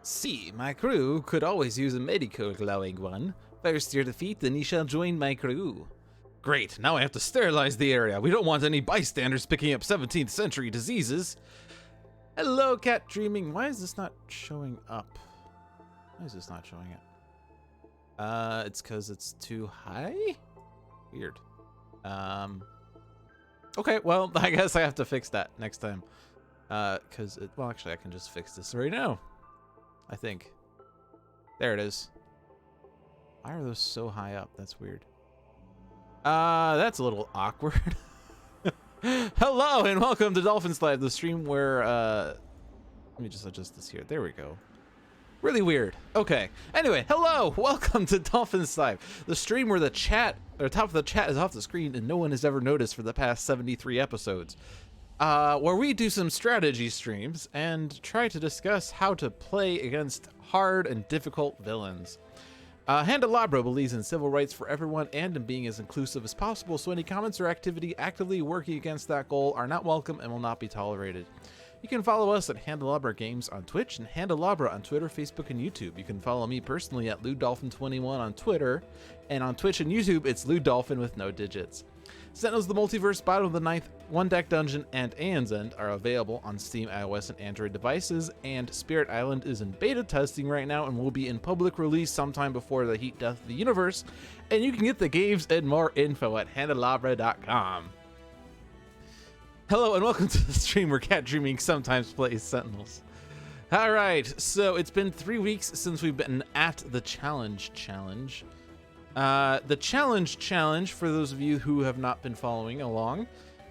See, my crew could always use a Medico glowing one. First your defeat, then ye shall join my crew. Great, now I have to sterilize the area. We don't want any bystanders picking up 17th century diseases. Hello, cat dreaming. Why is this not showing up? Why is this not showing up? It's because it's too high? Weird. Okay, well, I guess I have to fix that next time. Well, actually, I can just fix this right now. I think. There it is. Why are those so high up? That's weird. That's a little awkward. Hello and welcome to Dolphin's Live, the stream where, let me just adjust this here. There we go. Really weird. Okay. Anyway, hello, welcome to Dolphin's Live, the stream where the chat, or top of the chat is off the screen and no one has ever noticed for the past 73 episodes. Where we do some strategy streams and try to discuss how to play against hard and difficult villains. Handelabra believes in civil rights for everyone and in being as inclusive as possible, so any comments or activity actively working against that goal are not welcome and will not be tolerated. You can follow us at Handelabra Games on Twitch and Handelabra on Twitter, Facebook, and YouTube. You can follow me personally at LewDolphin21 on Twitter, and on Twitch and YouTube, it's LewDolphin with no digits. Sentinels, the Multiverse, Bottom of the Ninth, One Deck Dungeon, and Aeon's End are available on Steam, iOS, and Android devices, and Spirit Island is in beta testing right now and will be in public release sometime before the heat death of the universe, and you can get the games and more info at Handelabra.com. Hello and welcome to the stream where Cat Dreaming sometimes plays Sentinels. Alright, so it's been 3 weeks since we've been at the challenge. The challenge, for those of you who have not been following along,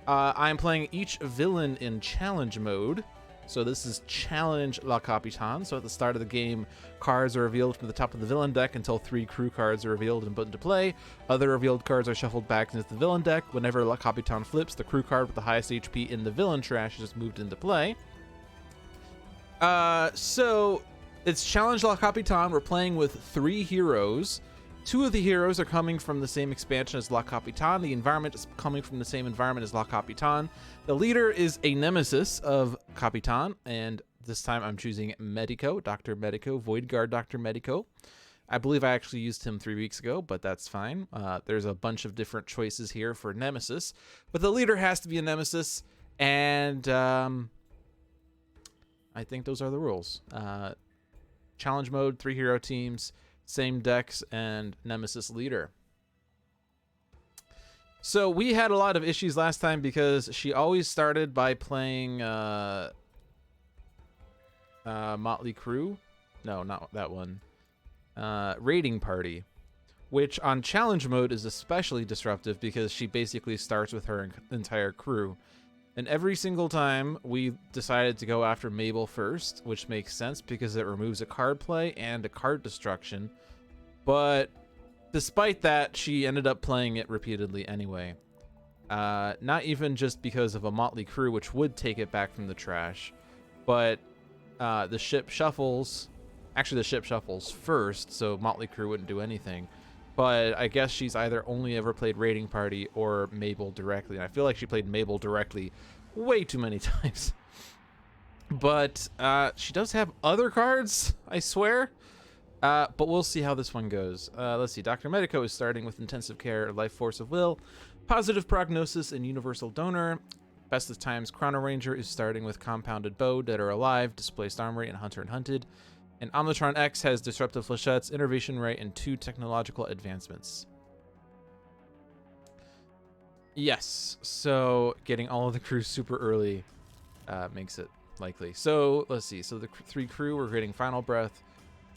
I'm playing each villain in challenge mode. So this is Challenge La Capitan. So at the start of the game, cards are revealed from the top of the villain deck until 3 crew cards are revealed and put into play. Other revealed cards are shuffled back into the villain deck. Whenever La Capitan flips, the crew card with the highest HP in the villain trash is moved into play. So it's Challenge La Capitan. We're playing with 3 heroes. 2 of the heroes are coming from the same expansion as La Capitan. The environment is coming from the same environment as La Capitan. The leader is a nemesis of Capitan, and this time I'm choosing Medico, Dr. Medico, Void Guard Dr. Medico. I believe I actually used him 3 weeks ago, but that's fine. There's a bunch of different choices here for nemesis, but the leader has to be a nemesis, and I think those are the rules. Challenge mode, 3 hero teams, same decks, and nemesis leader. So we had a lot of issues last time because she always started by playing Motley Crew. No, not that one. Raiding Party, which on challenge mode is especially disruptive because she basically starts with her entire crew. And every single time we decided to go after Mabel first, which makes sense because it removes a card play and a card destruction. But despite that, she ended up playing it repeatedly anyway. Not even just because of a motley crew, which would take it back from the trash, but the ship shuffles. Actually, the ship shuffles first, so motley crew wouldn't do anything. But I guess she's either only ever played Raiding Party or Mabel directly. And I feel like she played Mabel directly way too many times. But she does have other cards, I swear. But we'll see how this one goes. Let's see. Dr. Medico is starting with Intensive Care, Life Force of Will, Positive Prognosis, and Universal Donor. Best of Times Chrono-Ranger is starting with Compounded Bow, Dead or Alive, Displaced Armory, and Hunter and Hunted. And Omnitron-X has Disruptive Flechettes, Innervation Ray, and 2 technological advancements. Yes, so getting all of the crew super early makes it likely. So let's see. So the 3 crew, we're getting Final Breath,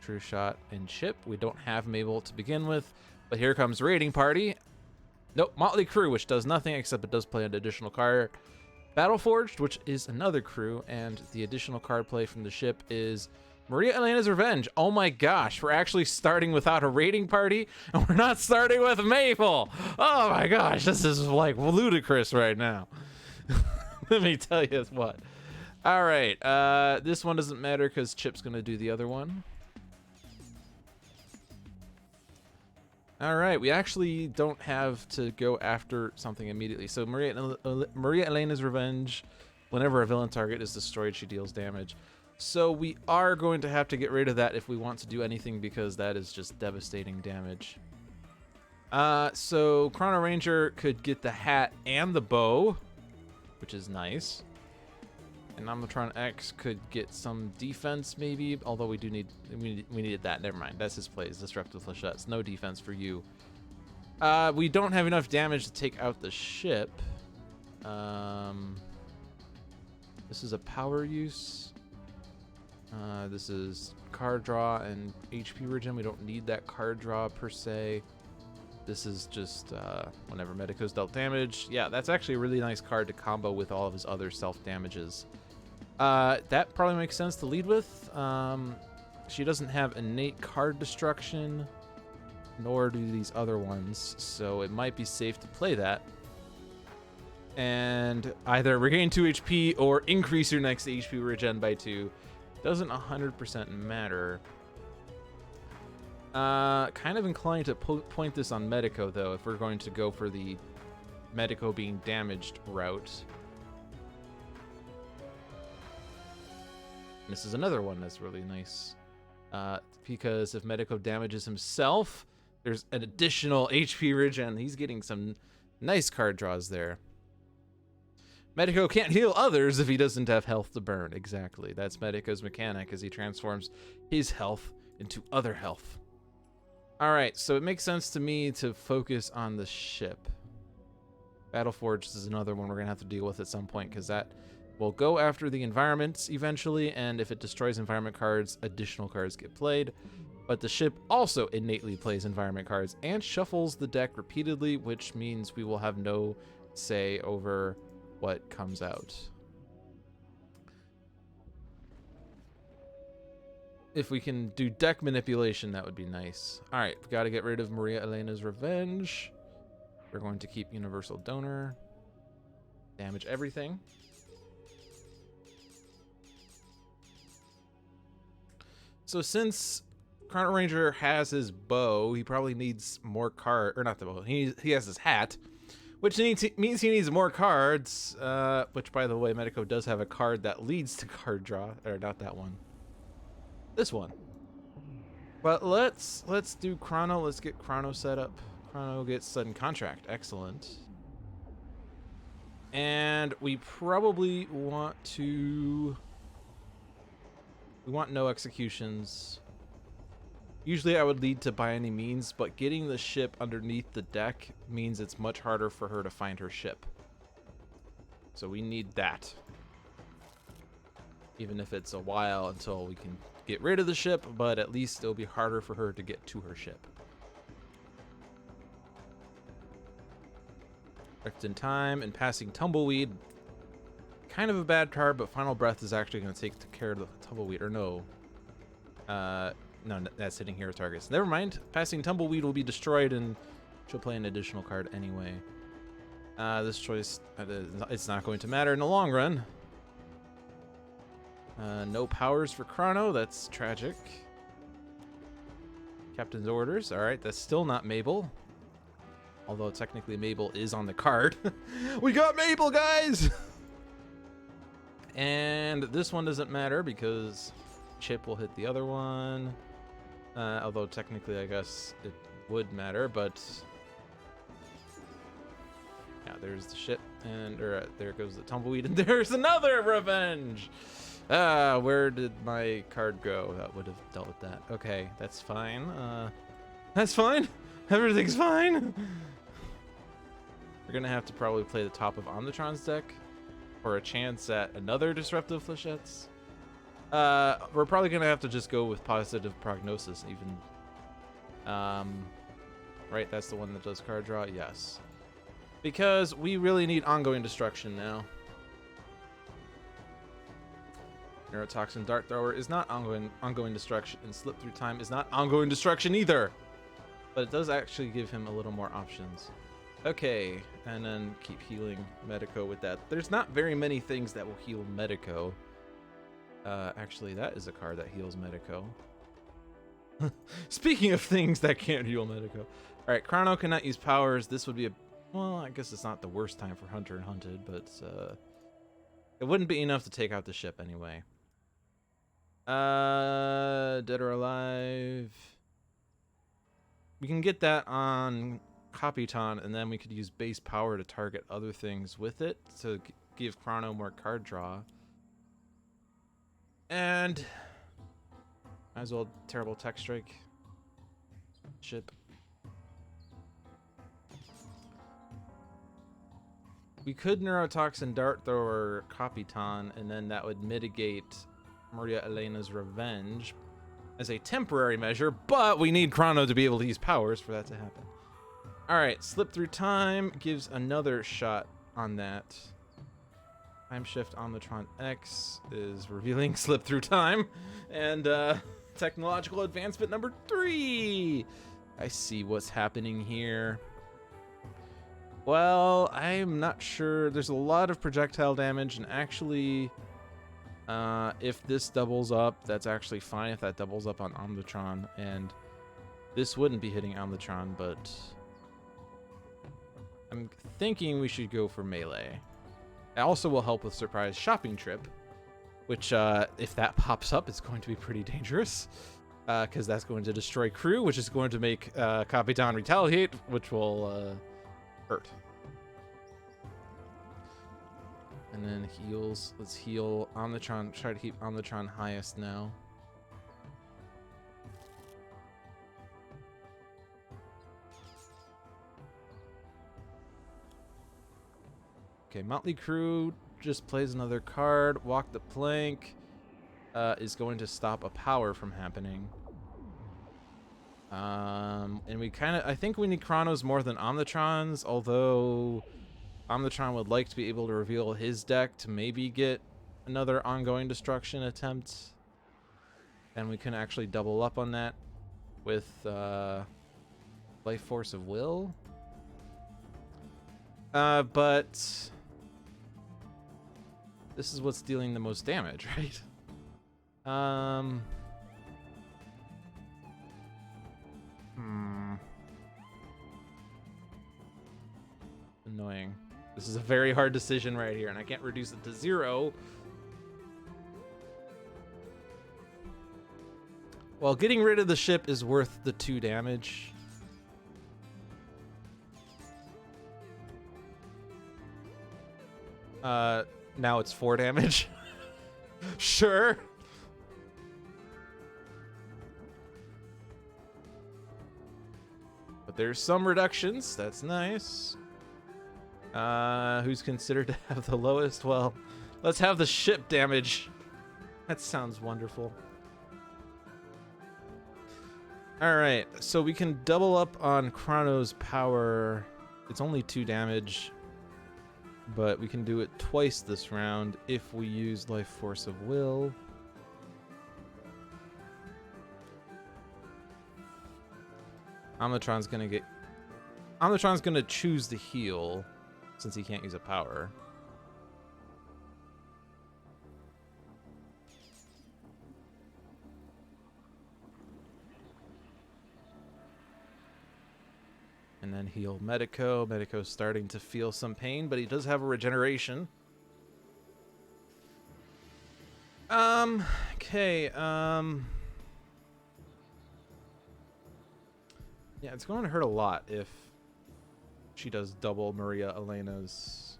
True Shot, and Chip. We don't have Mabel to begin with, but here comes Raiding Party. Nope, Motley Crew, which does nothing except it does play an additional card. Battleforged, which is another crew, and the additional card play from the ship is Maria Elena's Revenge. Oh my gosh, we're actually starting without a Raiding Party, and we're not starting with Mabel. Oh my gosh, this is like ludicrous right now. Let me tell you what. All right, this one doesn't matter because Chip's gonna do the other one. All right, we actually don't have to go after something immediately. So Maria Elena's Revenge, whenever a villain target is destroyed, she deals damage. So we are going to have to get rid of that if we want to do anything, because that is just devastating damage. So Chrono-Ranger could get the hat and the bow, which is nice. And Omnitron-X could get some defense, maybe. Although we do need we needed that. Never mind. That's his plays. Disruptive Flechettes. No defense for you. We don't have enough damage to take out the ship. This is a power use. This is card draw and HP regen. We don't need that card draw per se. This is just whenever Medico's dealt damage. Yeah, that's actually a really nice card to combo with all of his other self damages. That probably makes sense to lead with. She doesn't have innate card destruction, nor do these other ones, so it might be safe to play that. And either regain 2 HP or increase your next HP regen by 2. Doesn't 100% matter. Kind of inclined to point this on Medico, though, if we're going to go for the Medico being damaged route. And this is another one that's really nice. Because if Medico damages himself, there's an additional HP regen. He's getting some nice card draws there. Medico can't heal others if he doesn't have health to burn. Exactly. That's Medico's mechanic, as he transforms his health into other health. Alright, so it makes sense to me to focus on the ship. Battleforged is another one we're going to have to deal with at some point, because that will go after the environments eventually, and if it destroys environment cards, additional cards get played. But the ship also innately plays environment cards and shuffles the deck repeatedly, which means we will have no say over what comes out. If we can do deck manipulation, that would be nice. All right, we've got to get rid of Maria Elena's Revenge. We're going to keep Universal Donor. Damage everything. So since Chrono-Ranger has his bow, he probably needs more card, or not the bow, he has his hat, which means he needs more cards, which, by the way, Medico does have a card that leads to card draw, or not that one. This one. But let's do Chrono. Let's get Chrono set up. Chrono gets sudden contract. Excellent. And we probably want to... We want no executions. Usually I would lead to by any means, but getting the ship underneath the deck means it's much harder for her to find her ship. So we need that. Even if it's a while until we can get rid of the ship, but at least it'll be harder for her to get to her ship. Drift in Time and Passing Tumbleweed. Kind of a bad card, but Final Breath is actually going to take care of the Tumbleweed. Or no. No, that's hitting hero targets. Never mind. Passing Tumbleweed will be destroyed, and she'll play an additional card anyway. This choice, it's not going to matter in the long run. No powers for Chrono. That's tragic. Captain's Orders. All right, that's still not Mabel. Although technically Mabel is on the card. We got Mabel, guys! And this one doesn't matter because Chip will hit the other one. Although technically I guess it would matter, but... Yeah, there's the ship, and there goes the Tumbleweed, and there's another Revenge! Where did my card go? That would have dealt with that. Okay, that's fine. That's fine? Everything's fine? We're gonna have to probably play the top of Omnitron's deck for a chance at another Disruptive Flechettes. We're probably gonna have to just go with Positive Prognosis even. Right, that's the one that does card draw? Yes. Because we really need ongoing destruction now. Neurotoxin Dart Thrower is not ongoing destruction, and Slip Through Time is not ongoing destruction either. But it does actually give him a little more options. Okay, and then keep healing Medico with that. There's not very many things that will heal Medico. Actually, that is a card that heals Medico. Speaking of things that can't heal Medico. Alright, Chrono cannot use powers. This would be a... Well, I guess it's not the worst time for Hunter and Hunted, but it wouldn't be enough to take out the ship anyway. Dead or alive. We can get that on Capitan, and then we could use base power to target other things with it to give Chrono more card draw. And might as well terrible tech strike. Ship. We could Neurotoxin Dart Thrower Capitan, and then that would mitigate Maria Elena's revenge as a temporary measure, but we need Chrono to be able to use powers for that to happen. Alright, Slip Through Time gives another shot on that. Time Shift Omnitron-X is revealing Slip Through Time. And technological advancement number 3. I see what's happening here. Well, I'm not sure. There's a lot of projectile damage, and actually, if this doubles up, that's actually fine if that doubles up on Omnitron, and this wouldn't be hitting Omnitron, but I'm thinking we should go for melee. It also will help with Surprise Shopping Trip, which, if that pops up, it's going to be pretty dangerous, because that's going to destroy crew, which is going to make Capitan retaliate, which will hurt. And then heals. Let's heal Omnitron. Try to keep Omnitron highest now. Okay, Motley Crew just plays another card. Walk the Plank is going to stop a power from happening. And we I think we need Chronos more than Omnitrons, although Omnitron would like to be able to reveal his deck to maybe get another ongoing destruction attempt. And we can actually double up on that with Life Force of Will. But this is what's dealing the most damage, right? Annoying. This is a very hard decision right here, and I can't reduce it to 0. Well, getting rid of the ship is worth the 2 damage. Now it's 4 damage. Sure. But there's some reductions. That's nice. Who's considered to have the lowest? Well, let's have the ship damage. That sounds wonderful. Alright, so we can double up on Chrono's power. It's only 2 damage, but we can do it twice this round if we use Life Force of Will. Omnitron's gonna choose the heal, since he can't use a power. And then heal Medico. Medico's starting to feel some pain, but he does have a regeneration. Okay, yeah, it's going to hurt a lot if she does double Maria Elena's.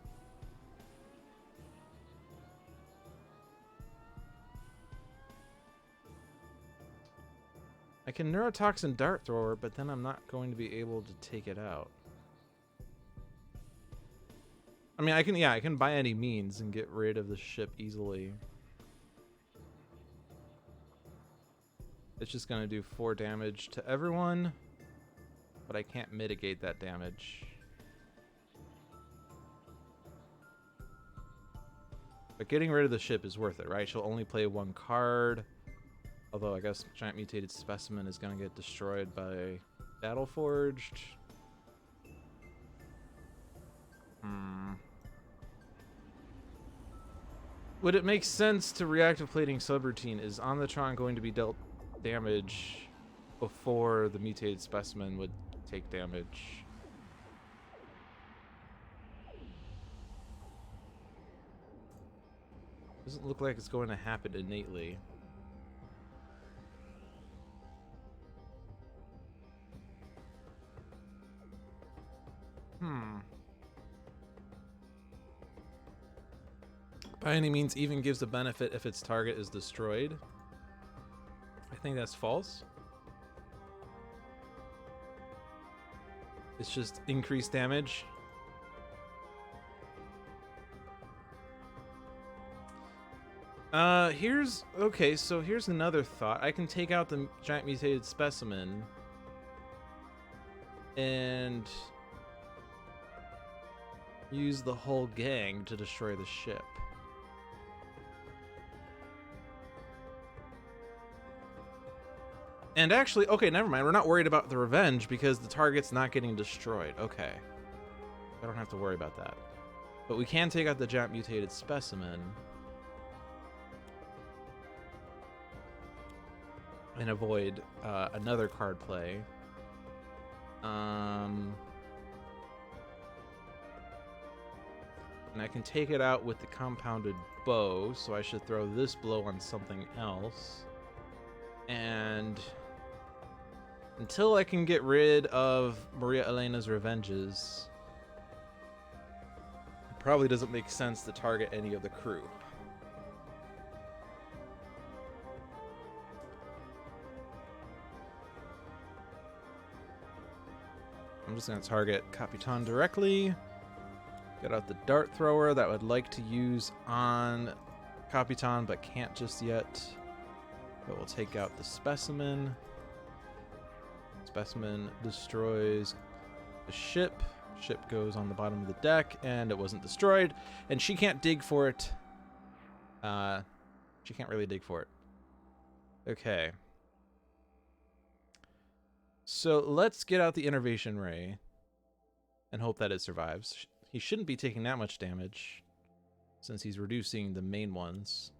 I can Neurotoxin Dart Thrower, but then I'm not going to be able to take it out. I mean, I can by any means and get rid of the ship easily. It's just going to do 4 damage to everyone, but I can't mitigate that damage. But getting rid of the ship is worth it, right? She'll only play 1 card. Although I guess Giant Mutated Specimen is going to get destroyed by Battleforged. Would it make sense to reactive plating subroutine? Is Omnitron going to be dealt damage before the Mutated Specimen would take damage? Doesn't look like it's going to happen innately. By any means even gives a benefit if its target is destroyed. I think that's false. It's just increased damage. So here's another thought. I can take out the giant mutated specimen and use the whole gang to destroy the ship. And actually, okay, never mind. We're not worried about the revenge because the target's not getting destroyed. Okay. I don't have to worry about that. But we can take out the giant mutated specimen and avoid another card play. And I can take it out with the compounded bow, so I should throw this blow on something else. And until I can get rid of Maria Elena's revenges, it probably doesn't make sense to target any of the crew. I'm just going to target Capitan directly. Get out the dart thrower that I would like to use on Capitan, but can't just yet. But we'll take out the specimen. Specimen destroys the ship. Ship goes on the bottom of the deck, and it wasn't destroyed. And she can't dig for it. She can't really dig for it. Okay. So let's get out the Innervation Ray and hope that it survives. He shouldn't be taking that much damage since he's reducing the main ones.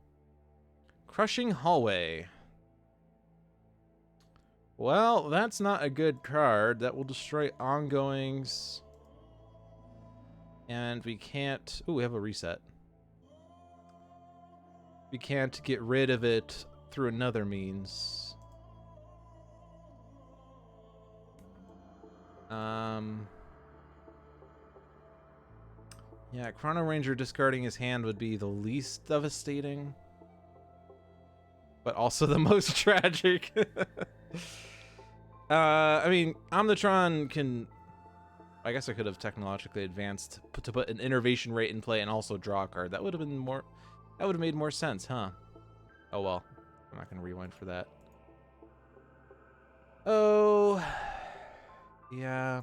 Crushing Hallway. Well, that's not a good card. That will destroy ongoings. And we can't... Ooh, we have a reset. We can't get rid of it through another means. Yeah, Chrono-Ranger discarding his hand would be the least devastating, but also the most tragic. I mean, Omnitron can... I guess I could have technologically advanced to put an innervation rate in play and also draw a card. That would have been more... That would have made more sense, huh? Oh well. I'm not going to rewind for that. Oh... Yeah.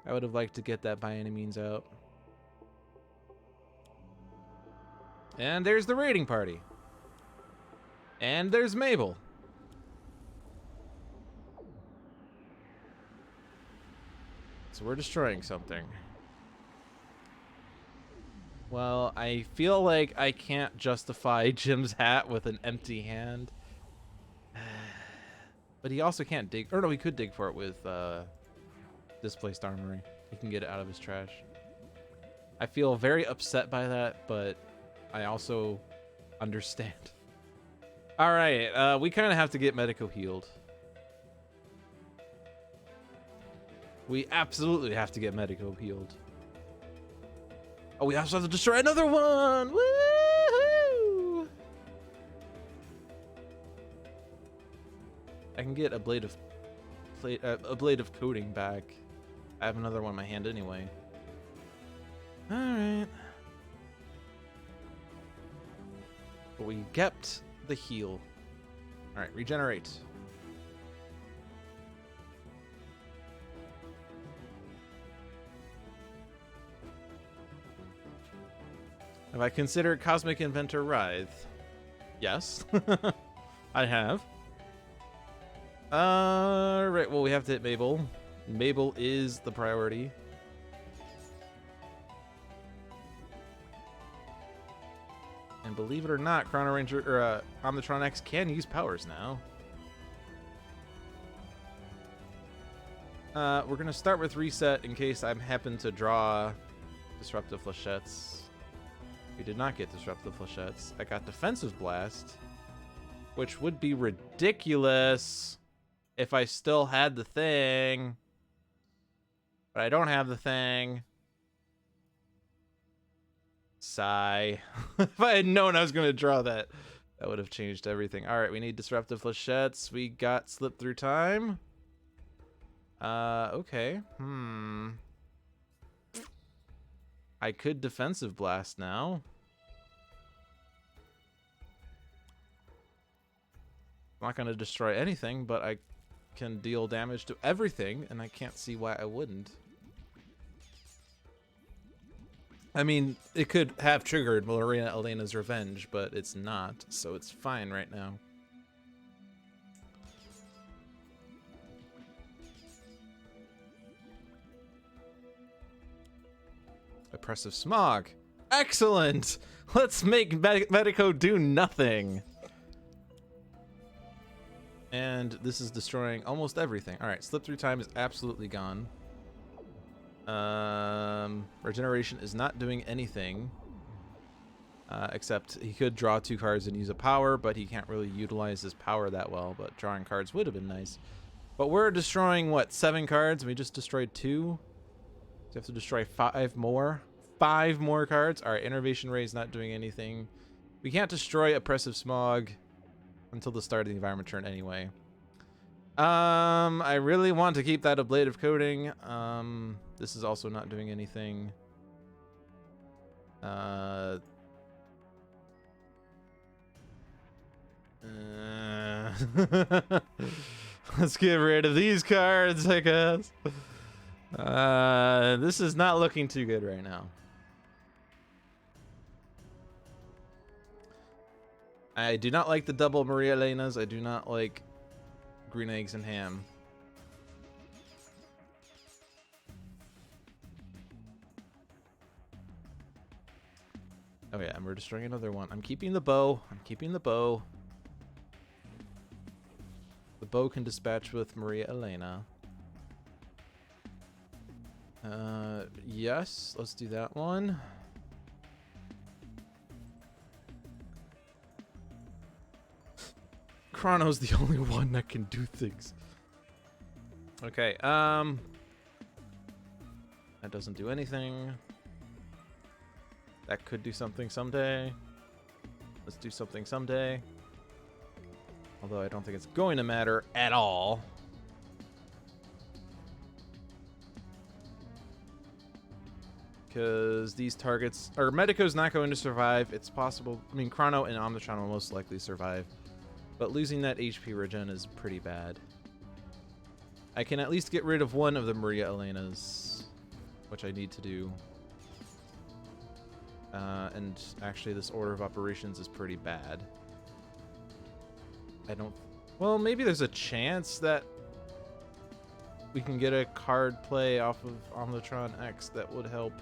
I would have liked to get that by any means out. And there's the raiding party. And there's Mabel. So we're destroying something. Well, I feel like I can't justify Jim's hat with an empty hand. But he also can't dig. Or no, he could dig for it with Displaced Armory. He can get it out of his trash. I feel very upset by that, but I also understand. All right, we kind of have to get Medico healed. We absolutely have to get Medico healed. Oh, we also have to destroy another one! Woohoo! I can get a blade of coating back. I have another one in my hand anyway. All right. But we kept the heal. All right, regenerate. Have I considered Cosmic Inventor Writhe? Yes, I have. Right, well, we have to hit Mabel. Mabel is the priority. And believe it or not, Chrono-Ranger, or Omnitron-X can use powers now. We're going to start with reset in case I happen to draw Disruptive Flechettes. We did not get Disruptive Flechettes. I got Defensive Blast, which would be ridiculous if I still had the thing. But I don't have the thing. Sigh. If I had known I was going to draw that, that would have changed everything. All right, we need Disruptive Flechettes. We got Slip Through Time. Okay. I could Defensive Blast now. I'm not going to destroy anything, but I can deal damage to everything, and I can't see why I wouldn't. I mean, it could have triggered Maria Elena's Revenge, but it's not, so it's fine right now. Oppressive Smog. Excellent! Let's make Medico do nothing. And this is destroying almost everything. Alright, Slip Through Time is absolutely gone. Regeneration is not doing anything. Except he could draw 2 cards and use a power, but he can't really utilize his power that well. But drawing cards would have been nice. But we're destroying, what, 7 cards? We just destroyed 2. So you have to destroy 5 more. 5 more cards. Alright, Innervation Ray is not doing anything. We can't destroy Oppressive Smog until the start of the environment turn anyway. I really want to keep that Ablative Coating. This is also not doing anything. Let's get rid of these cards, I guess. This is not looking too good right now. I do not like the double Maria Elena's. I do not like green eggs and ham. Oh yeah, and we're destroying another one. I'm keeping the bow. I'm keeping the bow. The bow can dispatch with Maria Elena. Yes, let's do that one. Chrono's the only one that can do things. Okay, that doesn't do anything. That could do something someday. Let's do something someday. Although I don't think it's going to matter at all. Because these targets... Or Medico's not going to survive. It's possible... I mean, Chrono and Omnitron will most likely survive. But losing that HP regen is pretty bad. I can at least get rid of one of the Maria Elena's, which I need to do. And actually this order of operations is pretty bad. I don't... Well, maybe there's a chance that we can get a card play off of Omnitron-X that would help.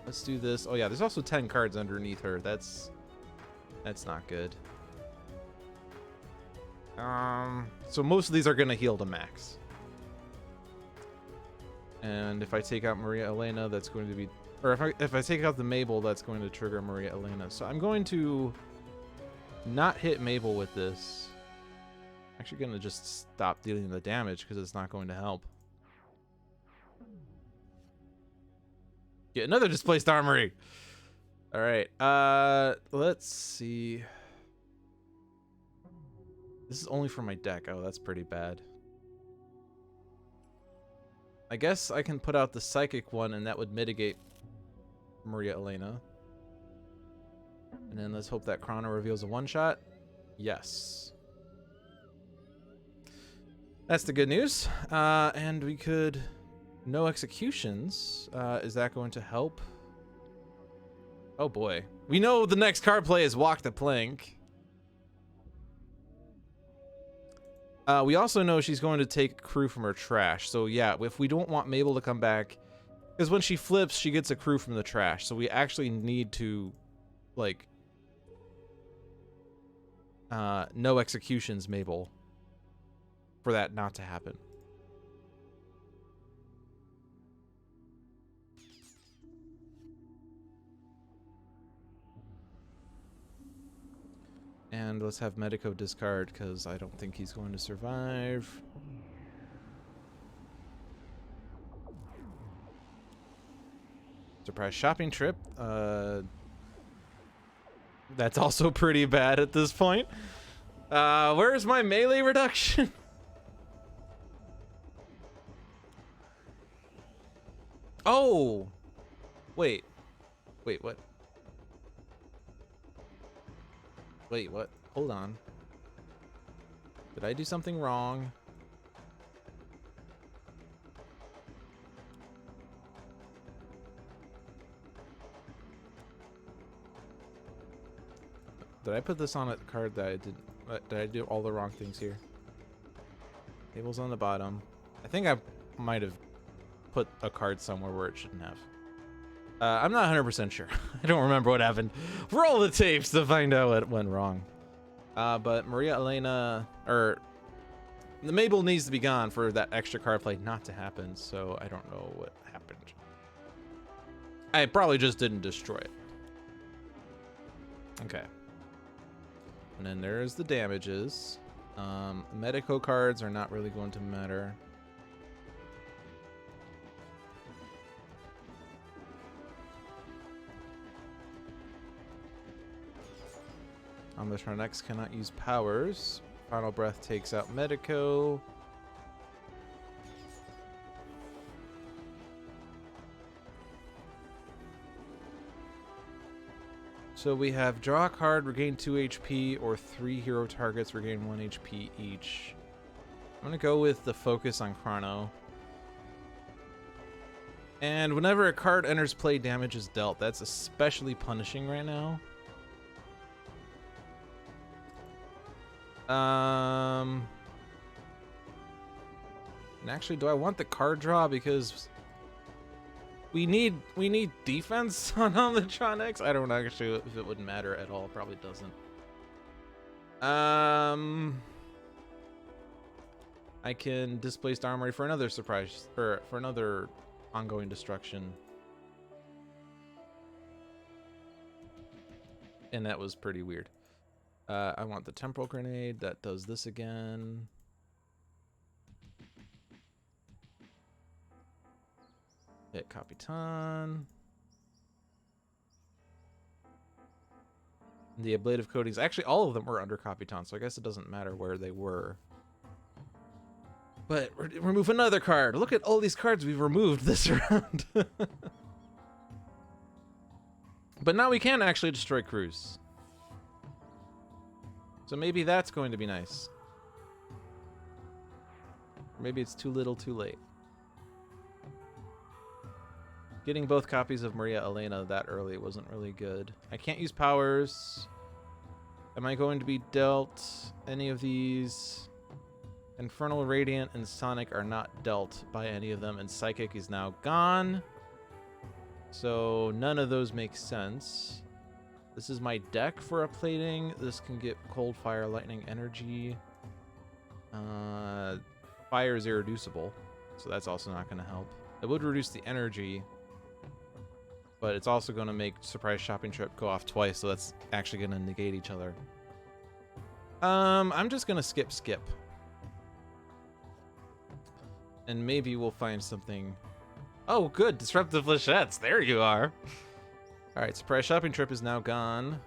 Let's do this. Oh yeah, there's also 10 cards underneath her. That's not good. So most of these are gonna heal to max. And if I take out Maria Elena, that's going to be... Or if I take out the Mabel, that's going to trigger Maria Elena. So I'm going to not hit Mabel with this. Actually going to just stop dealing the damage because it's not going to help. Get another Displaced Armory! Alright, let's see. This is only for my deck. Oh, that's pretty bad. I guess I can put out the Psychic one and that would mitigate Maria Elena. And then let's hope that Chrono reveals a one-shot. Yes. That's the good news. And we could... No executions. Is that going to help? Oh boy. We know the next card play is Walk the Plank. We also know she's going to take crew from her trash. So yeah, if we don't want Mabel to come back, because when she flips, she gets a crew from the trash. So we actually need to, like, no executions, Mabel, for that not to happen. And let's have Medico discard, because I don't think he's going to survive. Surprise shopping trip. That's also pretty bad at this point. Where's my melee reduction? Oh! Wait. Wait, what? Wait, what? Hold on. Did I do something wrong? Did I put this on a card that I didn't? Did I do all the wrong things here? Table's on the bottom. I think I might have put a card somewhere where it shouldn't have. I'm not 100% sure. I don't remember what happened. Roll the tapes to find out what went wrong. But Maria Elena, or the Mabel needs to be gone for that extra card play not to happen. So I don't know what happened. I probably just didn't destroy it. Okay. And then there's the damages. Medico cards are not really going to matter. Omnitron-X cannot use powers. Final Breath takes out Medico. So we have draw a card, regain 2 HP, or 3 hero targets regain 1 HP each. I'm going to go with the focus on Chrono. And whenever a card enters play, damage is dealt. That's especially punishing right now. And actually, do I want the card draw? Because we need defense on Omnitron-X. I don't actually if it wouldn't matter at all. Probably doesn't. I can displace Armory for another surprise, or for another ongoing destruction. And that was pretty weird. I want the temporal grenade that does this again. Hit Capitan. The ablative coatings, actually all of them were under Capitan, so I guess it doesn't matter where they were. But remove another card. Look at all these cards we've removed this round. But now we can actually destroy Cruz. So maybe that's going to be nice. Or maybe it's too little too late. Getting both copies of Maria Elena that early wasn't really good. I can't use powers. Am I going to be dealt any of these? Infernal, Radiant, and Sonic are not dealt by any of them, and Psychic is now gone. So none of those make sense. This is my deck for upplating. This can get Cold, Fire, Lightning, Energy. Fire is irreducible, so that's also not going to help. It would reduce the energy, but it's also going to make Surprise Shopping Trip go off twice, so that's actually going to negate each other. I'm just going to skip. And maybe we'll find something. Oh, good. Disruptive Flechettes. There you are. All right, Surprise Shopping Trip is now gone.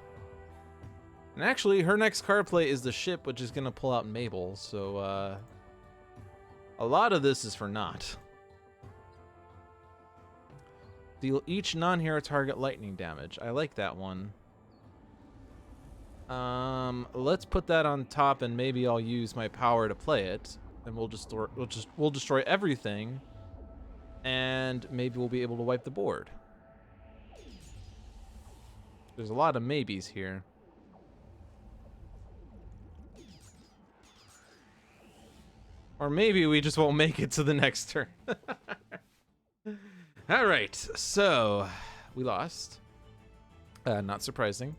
And actually, her next card play is the ship, which is going to pull out Mabel. So, a lot of this is for naught. Deal each non-hero target lightning damage. I like that one. Let's put that on top, and maybe I'll use my power to play it, and we'll destroy everything, and maybe we'll be able to wipe the board. There's a lot of maybes here. Or maybe we just won't make it to the next turn. All right, so we lost. Not surprising.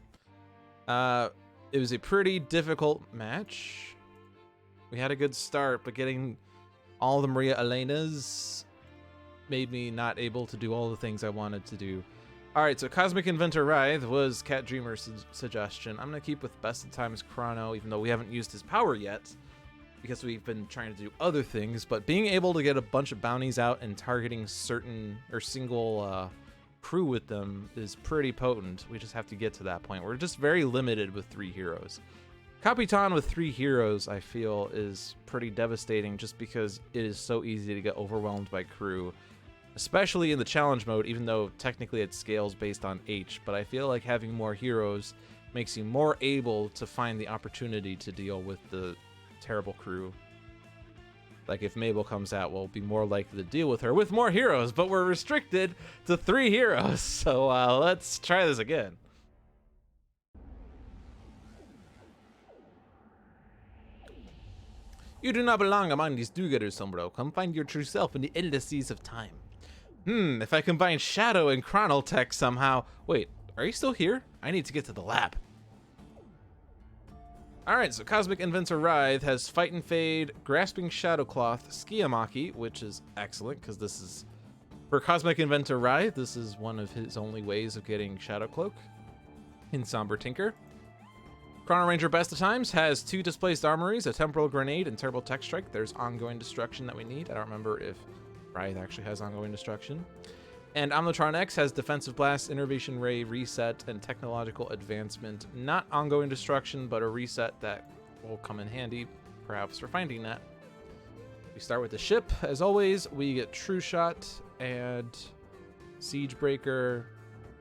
It was a pretty difficult match. We had a good start, but getting all the Maria Elenas made me not able to do all the things I wanted to do. All right, so Cosmic Inventor Writhe was Cat Dreamer's suggestion. I'm going to keep with Best of Times Chrono, even though we haven't used his power yet, because we've been trying to do other things. But being able to get a bunch of bounties out and targeting certain or single crew with them is pretty potent. We just have to get to that point. We're just very limited with 3 heroes. Capitan with 3 heroes, I feel, is pretty devastating just because it is so easy to get overwhelmed by crew, especially in the challenge mode, even though technically it scales based on H. But I feel like having more heroes makes you more able to find the opportunity to deal with the terrible crew. Like if Mabel comes out, we'll be more likely to deal with her with more heroes, but we're restricted to 3 heroes. So let's try this again. You do not belong among these do-getters, Sombro. Come find your true self in the endless seas of time. If I combine Shadow and Chrono-Tech somehow... Wait, are you still here? I need to get to the lab. Alright, so Cosmic Inventor Writhe has Fight and Fade, Grasping Shadow Cloth, Skiyamaki, which is excellent, because this is... For Cosmic Inventor Writhe, this is one of his only ways of getting Shadow Cloak in Somber Tinker. Chrono-Ranger Best of Times has 2 Displaced Armories, a Temporal Grenade, and Terrible Tech Strike. There's Ongoing Destruction that we need. I don't remember if Writhe actually has Ongoing Destruction. And Omnitron-X has Defensive Blast, Innervation Ray, Reset, and Technological Advancement. Not Ongoing Destruction, but a reset that will come in handy, perhaps, for finding that. We start with the ship. As always, we get True Shot and Siege Breaker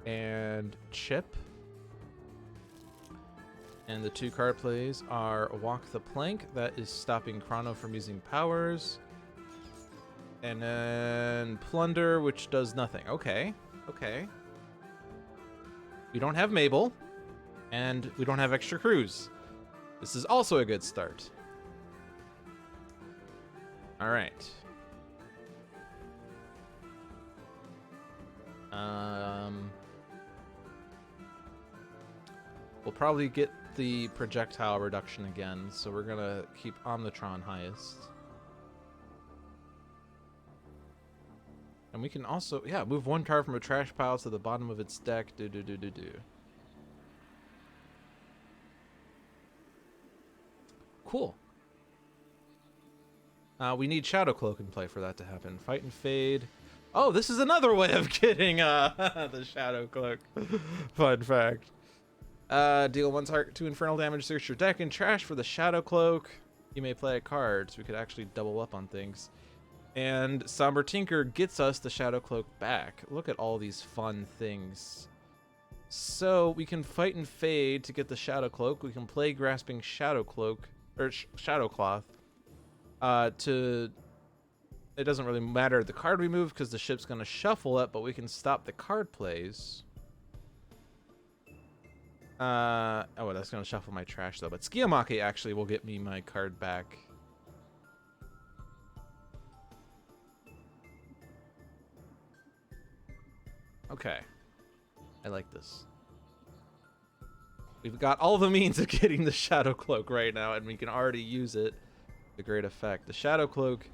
and Chip. And the 2 card plays are Walk the Plank, that is stopping Chrono from using powers. And then Plunder, which does nothing. Okay, okay. We don't have Mabel, and we don't have extra crews. This is also a good start. All right. We'll probably get the projectile reduction again, so we're gonna keep Omnitron highest. And we can also, yeah, move 1 card from a trash pile to the bottom of its deck. Do. Cool. We need Shadow Cloak in play for that to happen. Fight and Fade. Oh, this is another way of getting the Shadow Cloak. Fun fact. Deal 1 target 2 infernal damage, search your deck and trash for the Shadow Cloak. You may play a card, so we could actually double up on things. And Somber Tinker gets us the Shadow Cloak back. Look at all these fun things. So we can Fight and Fade to get the Shadow Cloak. We can play Grasping Shadow Cloak, or Shadow Cloth. It doesn't really matter the card we move because the ship's going to shuffle it, but we can stop the card plays. Oh, that's going to shuffle my trash though. But Skiyamaki actually will get me my card back. Okay, I like this. We've got all the means of getting the Shadow Cloak right now, and we can already use it to great effect. The Shadow Cloak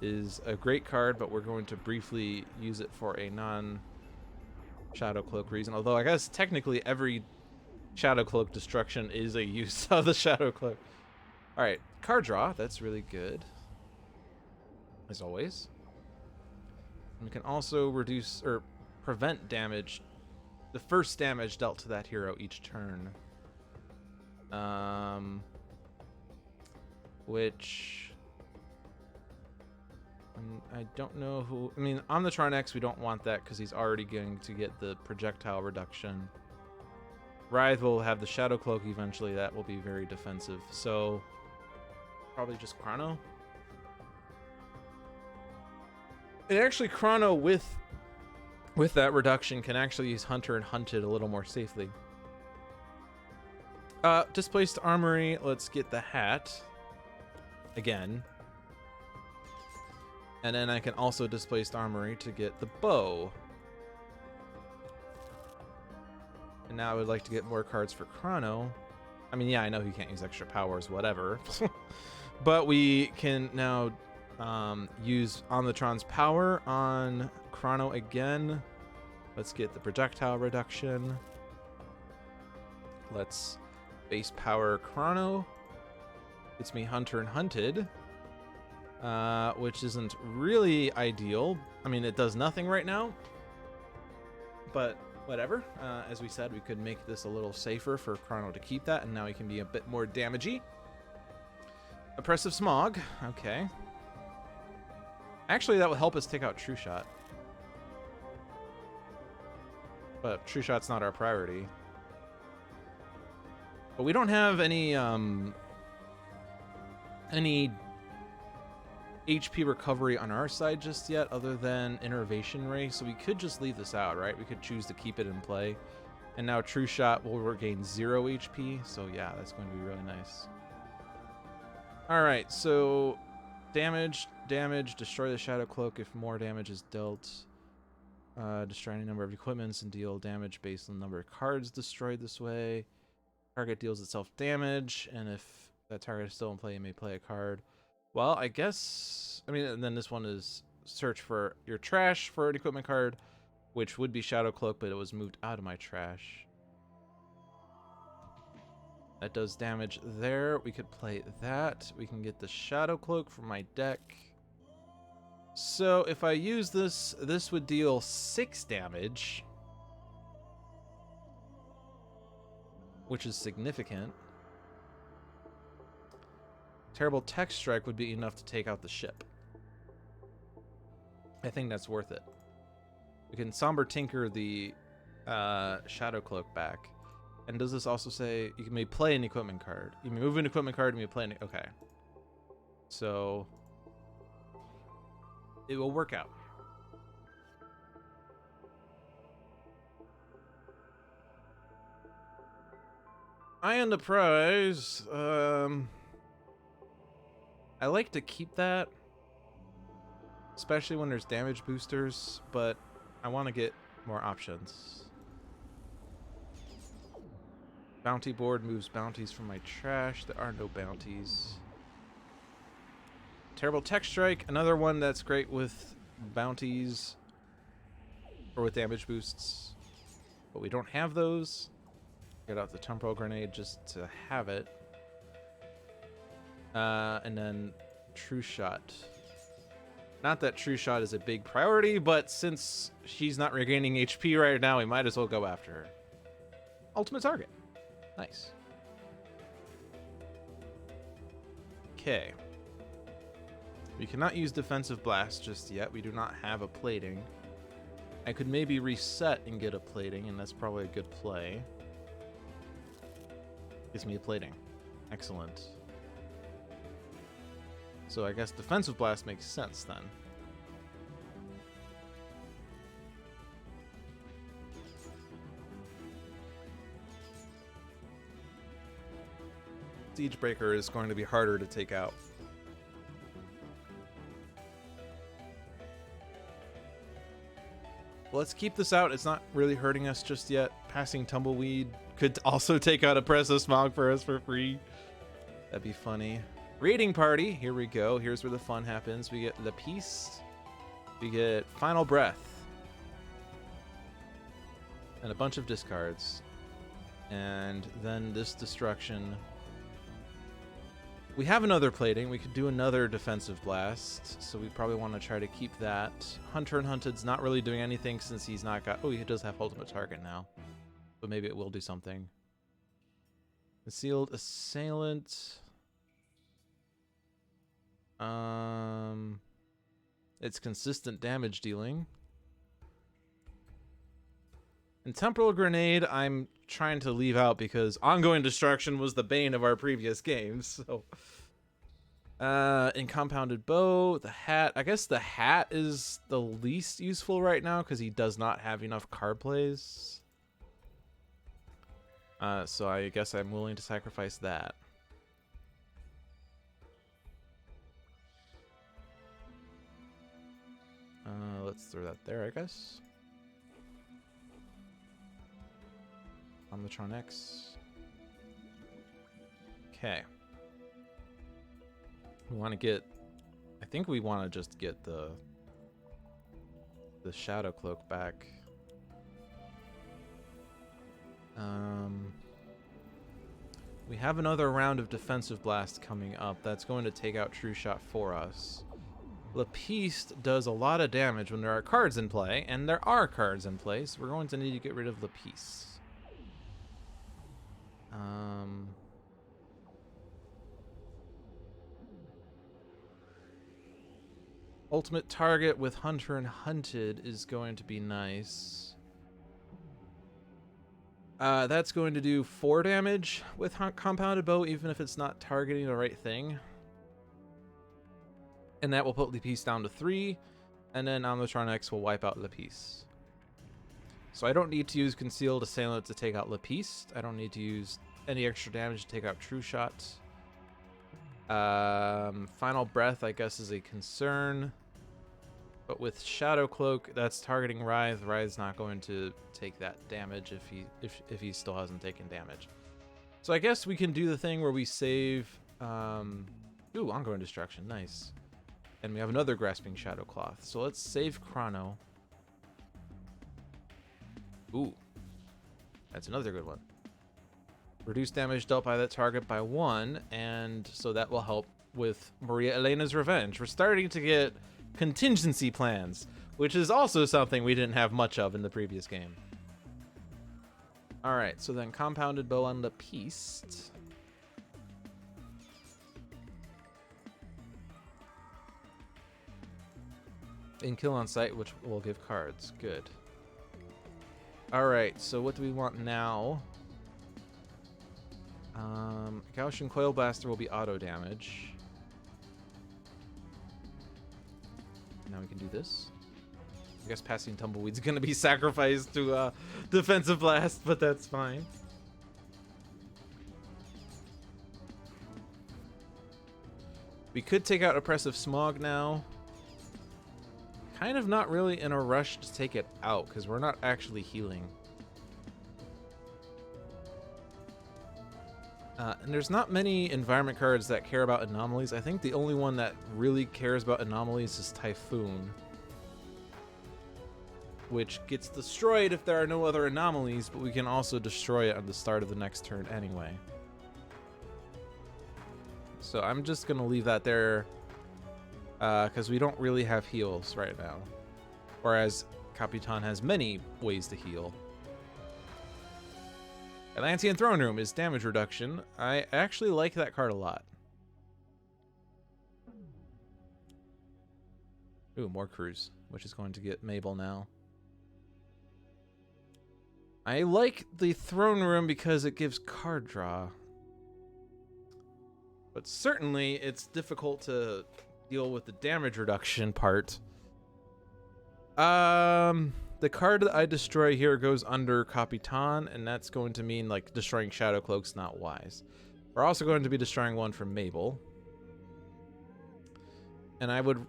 is a great card, but we're going to briefly use it for a non-Shadow Cloak reason. Although I guess technically every Shadow Cloak destruction is a use of the Shadow Cloak. All right, card draw. That's really good, as always. And we can also reduce or prevent damage, the first damage dealt to that hero each turn. Which I don't know who. I mean, Omnitron-X, we don't want that because he's already going to get the projectile reduction. Writhe will have the Shadow Cloak eventually. That will be very defensive. So probably just Chrono. And actually, Chrono with that reduction can actually use Hunter and Hunted a little more safely. Displaced Armory. Let's get the hat again. And then I can also Displaced Armory to get the bow. And now I would like to get more cards for Chrono. I mean, yeah, I know he can't use extra powers, whatever. But we can now use Omnitron's power on Chrono again. Let's get the projectile reduction. Let's base power Chrono. It's me Hunter and Hunted, which isn't really ideal. I mean, it does nothing right now, but whatever. As we said, we could make this a little safer for Chrono to keep that, and now he can be a bit more damagey. Oppressive Smog. Okay. Actually, that would help us take out True Shot. But True Shot's not our priority. But we don't have any HP recovery on our side just yet, other than Innervation Ray, so we could just leave this out, right? We could choose to keep it in play. And now True Shot will regain 0 HP, so yeah, that's going to be really nice. Alright, so damage, destroy the Shadow Cloak if more damage is dealt. Destroy any number of equipments and deal damage based on the number of cards destroyed this way. Target deals itself damage, and if that target is still in play, you may play a card. Well, I guess, I mean, and then this one is search for your trash for an equipment card, which would be Shadow Cloak, but it was moved out of my trash. That does damage there. We could play that. We can get the Shadow Cloak from my deck. So if I use this, this would deal 6 damage, which is significant. Terrible Tech Strike would be enough to take out the ship. I think that's worth it. We can Somber Tinker the Shadow Cloak back. And does this also say you may play an equipment card? You may move an equipment card and you may play an... Okay. So... it will work out. Eye on the Prize. I like to keep that, especially when there's damage boosters, but I want to get more options. Bounty board moves bounties from my trash. There are no bounties. Terrible Tech Strike, another one that's great with bounties or with damage boosts, but we don't have those. Get out the Temporal Grenade just to have it. And then True Shot. Not that True Shot is a big priority, but since she's not regaining HP right now, we might as well go after her. Ultimate target. Nice. Okay. We cannot use Defensive Blast just yet. We do not have a plating. I could maybe reset and get a plating, and that's probably a good play. Gives me a plating. Excellent. So I guess Defensive Blast makes sense then. Siege Breaker is going to be harder to take out. Let's keep this out. It's not really hurting us just yet. Passing Tumbleweed could also take out Oppressive Smog for us for free. That'd be funny. Raiding Party. Here we go. Here's where the fun happens. We get La Peace. We get Final Breath. And a bunch of discards. And then this destruction. We have another plating. We could do another Defensive Blast, so we probably want to try to keep that. Hunter and Hunted's not really doing anything since he's not got... Oh, he does have Ultimate Target now. But maybe it will do something. Concealed Assailant. It's consistent damage dealing. And Temporal Grenade, I'm trying to leave out because Ongoing Destruction was the bane of our previous games. So, in Compounded Bow, the Hat. I guess the Hat is the least useful right now because he does not have enough card plays. So I guess I'm willing to sacrifice that. Let's throw that there, I guess. Omnitron-X. Okay. We want to get... I think we want to just get the Shadow Cloak back. We have another round of Defensive Blast coming up. That's going to take out True Shot for us. Lapiste does a lot of damage when there are cards in play, and there are cards in play, so we're going to need to get rid of Lapiste. Ultimate target with Hunter and Hunted is going to be nice. That's going to do 4 damage with Compounded Bow, even if it's not targeting the right thing. And that will put Lapiste down to 3, and then Omnitron-X will wipe out Lapiste. So I don't need to use Concealed Assailant to take out Lapiste. I don't need to use any extra damage to take out True Shot. Final Breath, I guess, is a concern. But with Shadow Cloak, that's targeting Writhe. Writhe's not going to take that damage if he still hasn't taken damage. So I guess we can do the thing where we save... Ooh, Ongoing Destruction. Nice. And we have another Grasping Shadow Cloth. So let's save Chrono. Ooh. That's another good one. Reduce damage dealt by that target by 1, and so that will help with Maria Elena's Revenge. We're starting to get contingency plans, which is also something we didn't have much of in the previous game. Alright, so then Compounded Bow on Lapiste. And Kill on Sight, which will give cards. Good. Alright, so what do we want now? Gaussian Coil Blaster will be auto damage. Now we can do this. I guess Passing Tumbleweed's gonna be sacrificed to Defensive Blast, but that's fine. We could take out Oppressive Smog now. Kind of not really in a rush to take it out, because we're not actually healing. And there's not many environment cards that care about anomalies. I think the only one that really cares about anomalies is Typhoon, which gets destroyed if there are no other anomalies, but we can also destroy it at the start of the next turn anyway. So I'm just going to leave that there, because we don't really have heals right now, whereas Capitan has many ways to heal. Atlantean Throne Room is damage reduction. I actually like that card a lot. Ooh, more Cruise, which is going to get Mabel now. I like the Throne Room because it gives card draw. But certainly it's difficult to deal with the damage reduction part. The card that I destroy here goes under Capitan, and that's going to mean like destroying Shadow Cloak's not wise. We're also going to be destroying one from Mabel. And I would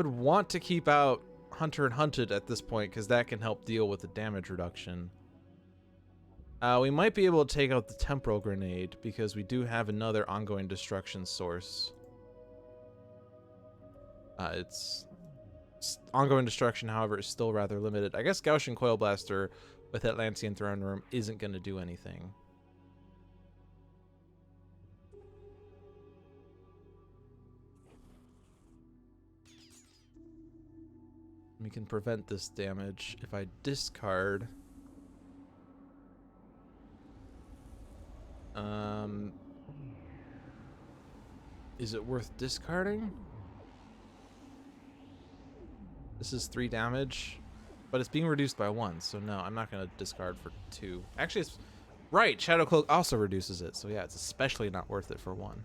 want to keep out Hunter and Hunted at this point, because that can help deal with the damage reduction. We might be able to take out the Temporal Grenade, because we do have another ongoing destruction source. It's ongoing destruction, however, is still rather limited. I guess Gaussian Coil Blaster with Atlantean Throne Room isn't going to do anything. We can prevent this damage if I discard. Is it worth discarding? This is 3 damage, but it's being reduced by 1, so no, I'm not going to discard for 2. Actually, it's right. Shadow Cloak also reduces it, so yeah, it's especially not worth it for 1.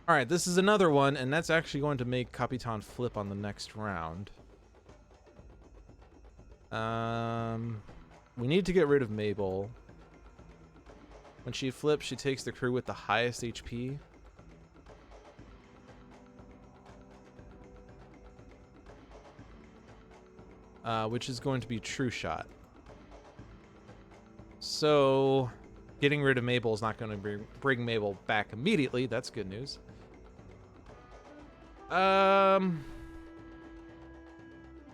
All right, this is another one, and that's actually going to make Capitan flip on the next round. We need to get rid of Mabel. When she flips, she takes the crew with the highest HP. Which is going to be True Shot. So, getting rid of Mabel is not going to bring Mabel back immediately. That's good news. We have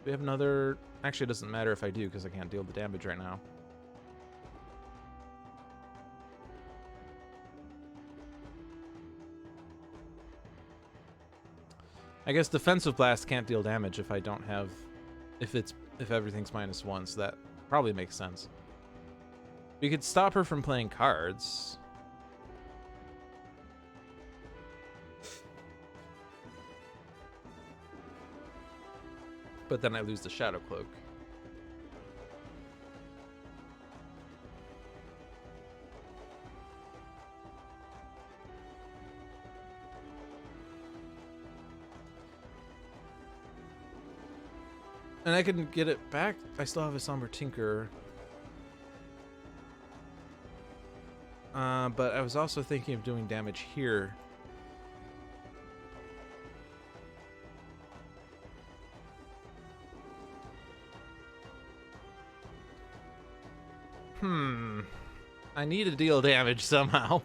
another... Actually, it doesn't matter if I do, because I can't deal the damage right now. I guess defensive blast can't deal damage if I don't have, if everything's -1, so that probably makes sense. We could stop her from playing cards. But then I lose the Shadow Cloak. And I can get it back. I still have a Somber Tinker. But I was also thinking of doing damage here. I need to deal damage somehow.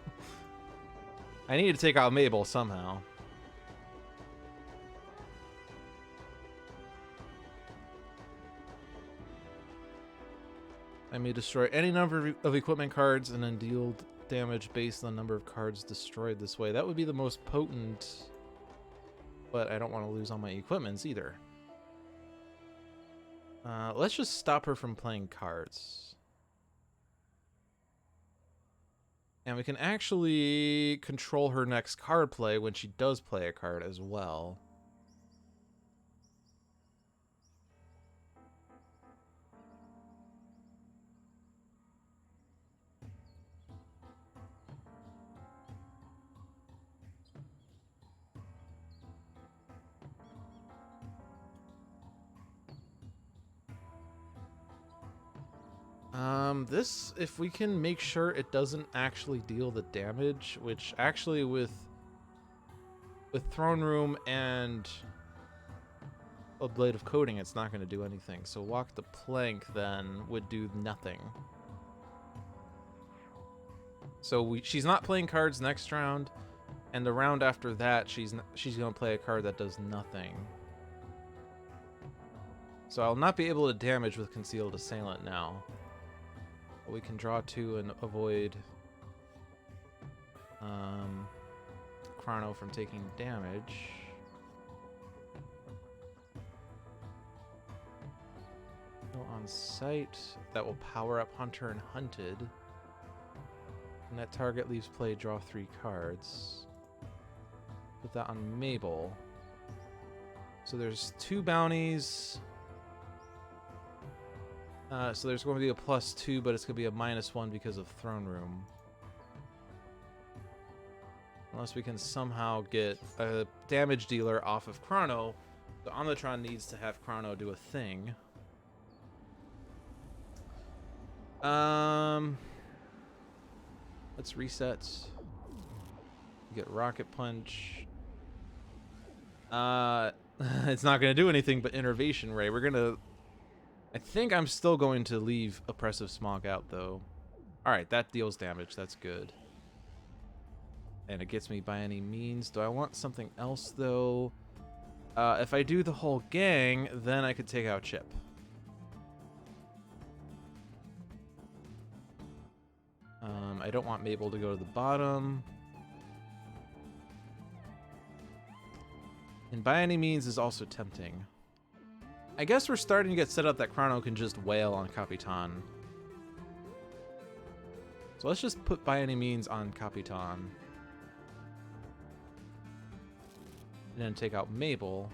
I need to take out Mabel somehow. I may destroy any number of equipment cards and then deal damage based on the number of cards destroyed this way. That would be the most potent, but I don't want to lose all my equipments either. Let's just stop her from playing cards. And we can actually control her next card play when she does play a card as well. This, if we can make sure it doesn't actually deal the damage, which actually with Throne Room and a Blade of Coding, it's not going to do anything. So Walk the Plank then would do nothing. So she's not playing cards next round, and the round after that, she's going to play a card that does nothing. So I'll not be able to damage with Concealed Assailant now. We can draw 2 and avoid Chrono from taking damage. Go on site. That will power up Hunter and Hunted. And that target leaves play, draw 3 cards. Put that on Mabel. So there's 2 bounties. So there's going to be a +2, but it's going to be a -1 because of Throne Room. Unless we can somehow get a damage dealer off of Chrono. The Omnitron needs to have Chrono do a thing. Let's reset. Get Rocket Punch. It's not going to do anything but Innervation Ray. We're going to... I think I'm still going to leave Oppressive Smog out, though. Alright, that deals damage. That's good. And it gets me by any means. Do I want something else, though? If I do the whole gang, then I could take out Chip. I don't want Mabel to go to the bottom. And by any means is also tempting. I guess we're starting to get set up that Chrono can just wail on Capitan. So let's just put by any means on Capitan. And then take out Mabel.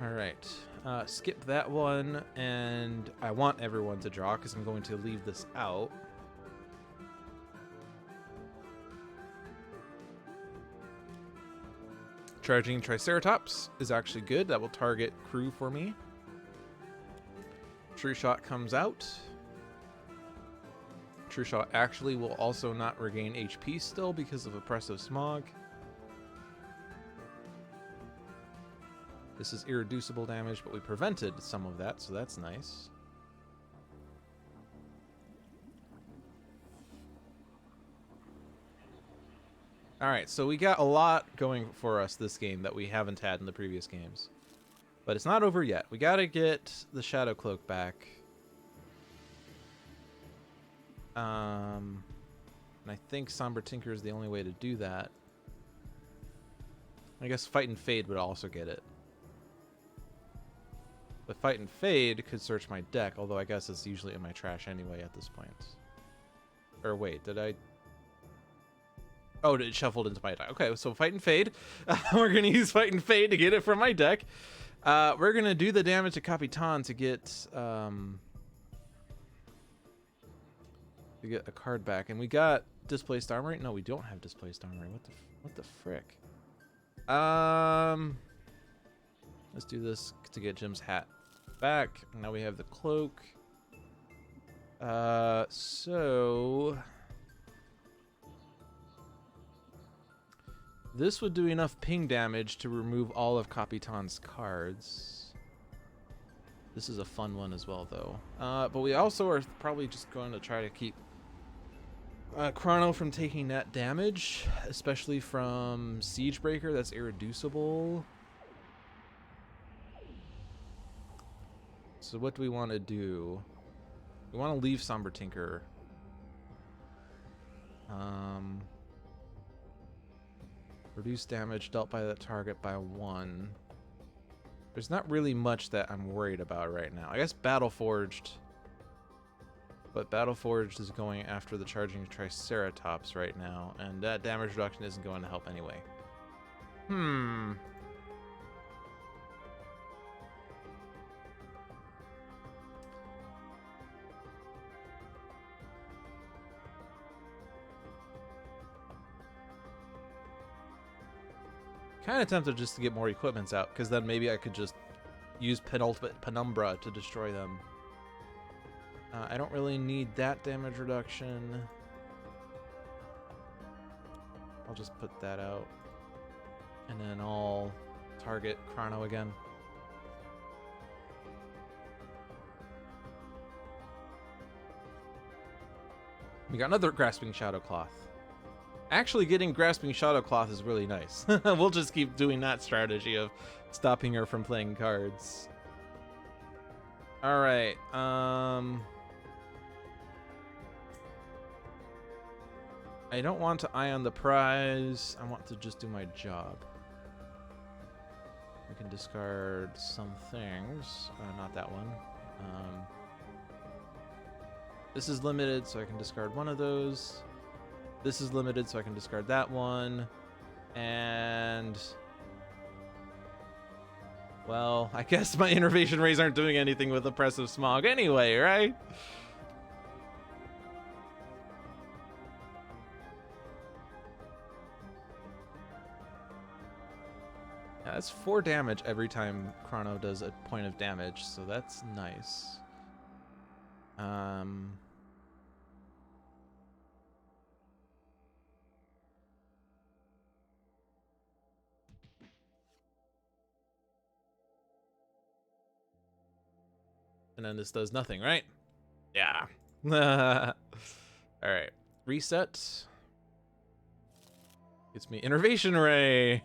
Alright, skip that one, and I want everyone to draw because I'm going to leave this out. Charging Triceratops is actually good. That will target crew for me. True Shot comes out. True Shot actually will also not regain HP still because of Oppressive Smog. This is irreducible damage, but we prevented some of that, so that's nice. All right, so we got a lot going for us this game that we haven't had in the previous games. But it's not over yet. We got to get the Shadow Cloak back. And I think Somber Tinker is the only way to do that. I guess Fight and Fade would also get it. But Fight and Fade could search my deck, although I guess it's usually in my trash anyway at this point. Or wait, did I... Oh, it shuffled into my deck. Okay, so Fight and Fade. We're going to use Fight and Fade to get it from my deck. We're going to do the damage to Capitan to get a card back. And we got Displaced Armory. No, we don't have Displaced Armory. What the frick? Let's do this to get Jim's hat back. Now we have the cloak. So... This would do enough ping damage to remove all of Capitan's cards. This is a fun one as well, though. But we also are probably just going to try to keep Chrono from taking that damage, especially from Siegebreaker. That's irreducible. So what do we want to do? We want to leave Somber Tinker. Reduce damage dealt by that target by 1. There's not really much that I'm worried about right now. I guess Battleforged. But Battleforged is going after the charging Triceratops right now. And that damage reduction isn't going to help anyway. Kind of tempted just to get more equipments out, because then maybe I could just use Penultimate Penumbra to destroy them. I don't really need that damage reduction. I'll just put that out. And then I'll target Chrono again. We got another Grasping Shadowcloth. Actually, getting Grasping Shadowcloth is really nice. We'll just keep doing that strategy of stopping her from playing cards. Alright, I don't want to eye on the prize. I want to just do my job. I can discard some things. Not that one. This is limited, so I can discard one of those. This is limited, so I can discard that one. And... well, I guess my Innervation Rays aren't doing anything with Oppressive Smog anyway, right? Yeah, that's 4 damage every time Chrono does a point of damage, so that's nice. And then this does nothing, right? Yeah. Alright. Reset. Gets me Innervation Ray.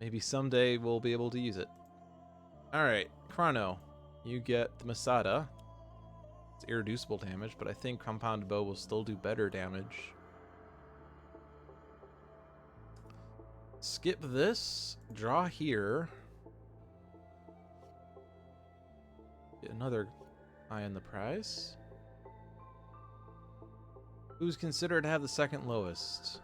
Maybe someday we'll be able to use it. Alright, Chrono. You get the Masada. It's irreducible damage, but I think Compound Bow will still do better damage. Skip this, draw here. Get another eye on the prize. Who's considered to have the second lowest?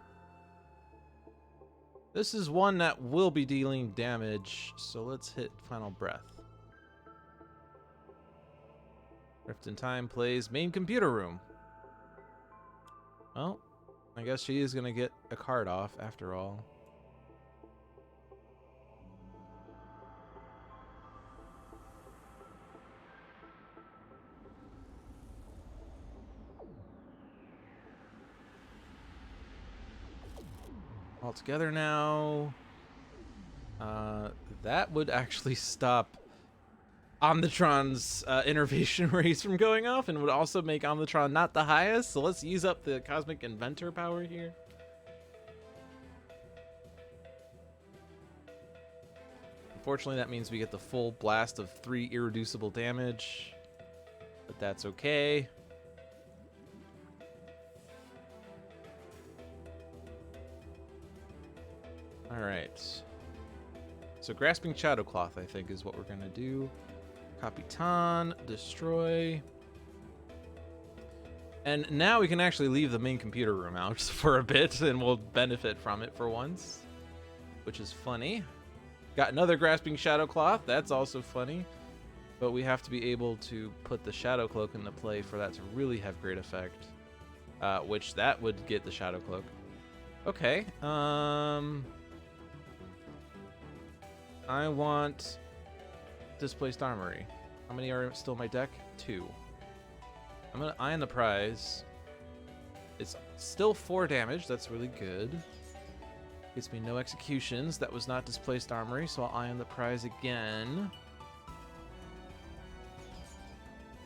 This is one that will be dealing damage, so let's hit Final Breath. Rift in Time plays Main Computer Room. Well, I guess she is going to get a card off after all. All together now. That would actually stop Omnitron's innervation rays from going off, and would also make Omnitron not the highest. So let's use up the Cosmic Inventor power here. Unfortunately, that means we get the full blast of 3 irreducible damage, but that's okay. All right. So Grasping Shadowcloth, I think, is what we're gonna do. Capitan, destroy. And now we can actually leave the main computer room out for a bit, and we'll benefit from it for once, which is funny. Got another Grasping Shadowcloth, that's also funny. But we have to be able to put the Shadow Cloak into play for that to really have great effect. Which that would get the Shadow Cloak. Okay, I want Displaced Armory. How many are still in my deck? 2. I'm gonna Ion the Prize. It's still 4 damage, that's really good. Gets me no executions. That was not Displaced Armory, so I'll Ion the Prize again.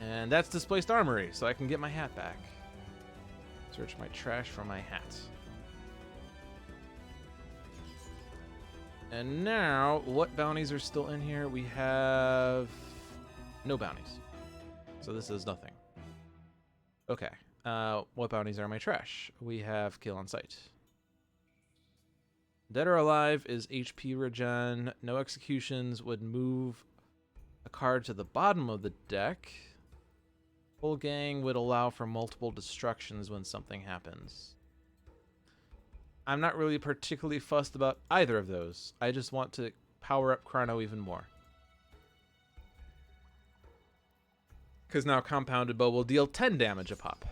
And that's Displaced Armory, so I can get my hat back. Search my trash for my hat. And now, what bounties are still in here? We have no bounties. So this is nothing. Okay. What bounties are in my trash? We have Kill on Sight. Dead or Alive is HP regen. No executions would move a card to the bottom of the deck. Full Gang would allow for multiple destructions when something happens. I'm not really particularly fussed about either of those. I just want to power up Chrono even more. Because now Compounded Bow will deal 10 damage a pop.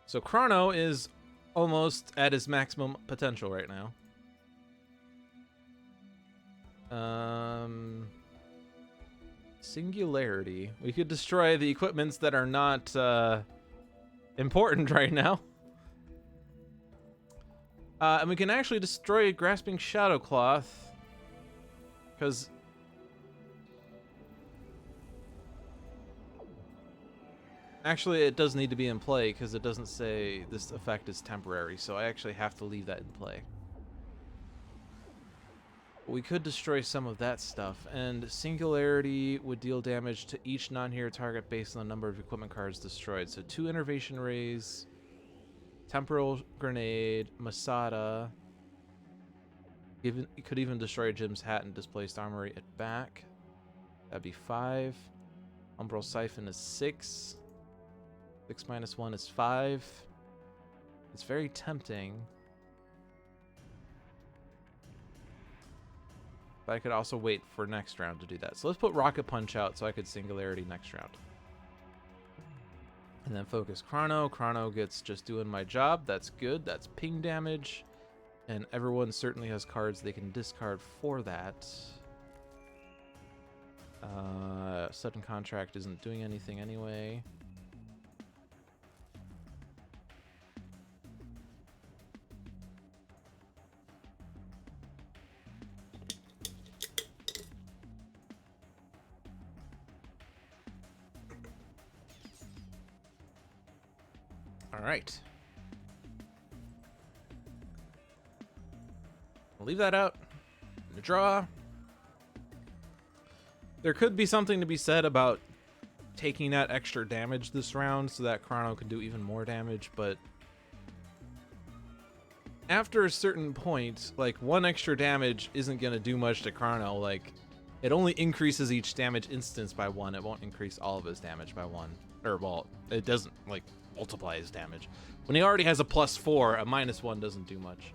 So Chrono is almost at his maximum potential right now. Singularity. We could destroy the equipments that are not important right now. And we can actually destroy Grasping Shadowcloth. Because... Actually, it does need to be in play because it doesn't say this effect is temporary. So I actually have to leave that in play. We could destroy some of that stuff, and Singularity would deal damage to each non-hero target based on the number of equipment cards destroyed. So 2 Innervation Rays, Temporal Grenade, Masada. It could even destroy Jim's hat and Displaced Armory at back. That'd be 5. Umbral Siphon is 6. 6 minus 1 is 5. It's very tempting. But I could also wait for next round to do that. So let's put Rocket Punch out so I could Singularity next round. And then focus Chrono. Chrono gets just doing my job. That's good. That's ping damage. And everyone certainly has cards they can discard for that. Sudden Contract isn't doing anything anyway. All right. I'll leave that out. The draw. There could be something to be said about taking that extra damage this round so that Chrono can do even more damage, but after a certain point, like 1 extra damage isn't going to do much to Chrono. Like, it only increases each damage instance by 1. It won't increase all of his damage by 1. Or, well, it doesn't, like, multiply his damage. When he already has a +4, a -1 doesn't do much.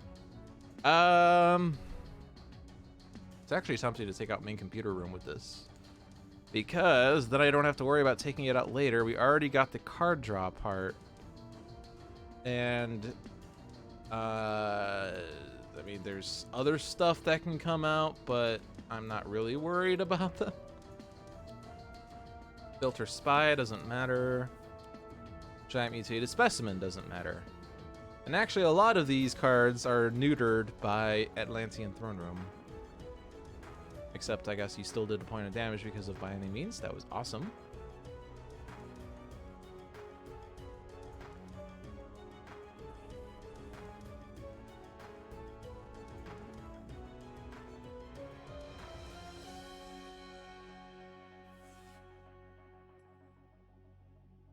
It's actually tempting to take out main computer room with this, because then I don't have to worry about taking it out later. We already got the card draw part, and I mean, there's other stuff that can come out, but I'm not really worried about them. Filter Spy doesn't matter. Giant Mutated Specimen doesn't matter. And actually, a lot of these cards are neutered by Atlantean Throne Room. Except, I guess you still did a point of damage because of By Any Means. That was awesome.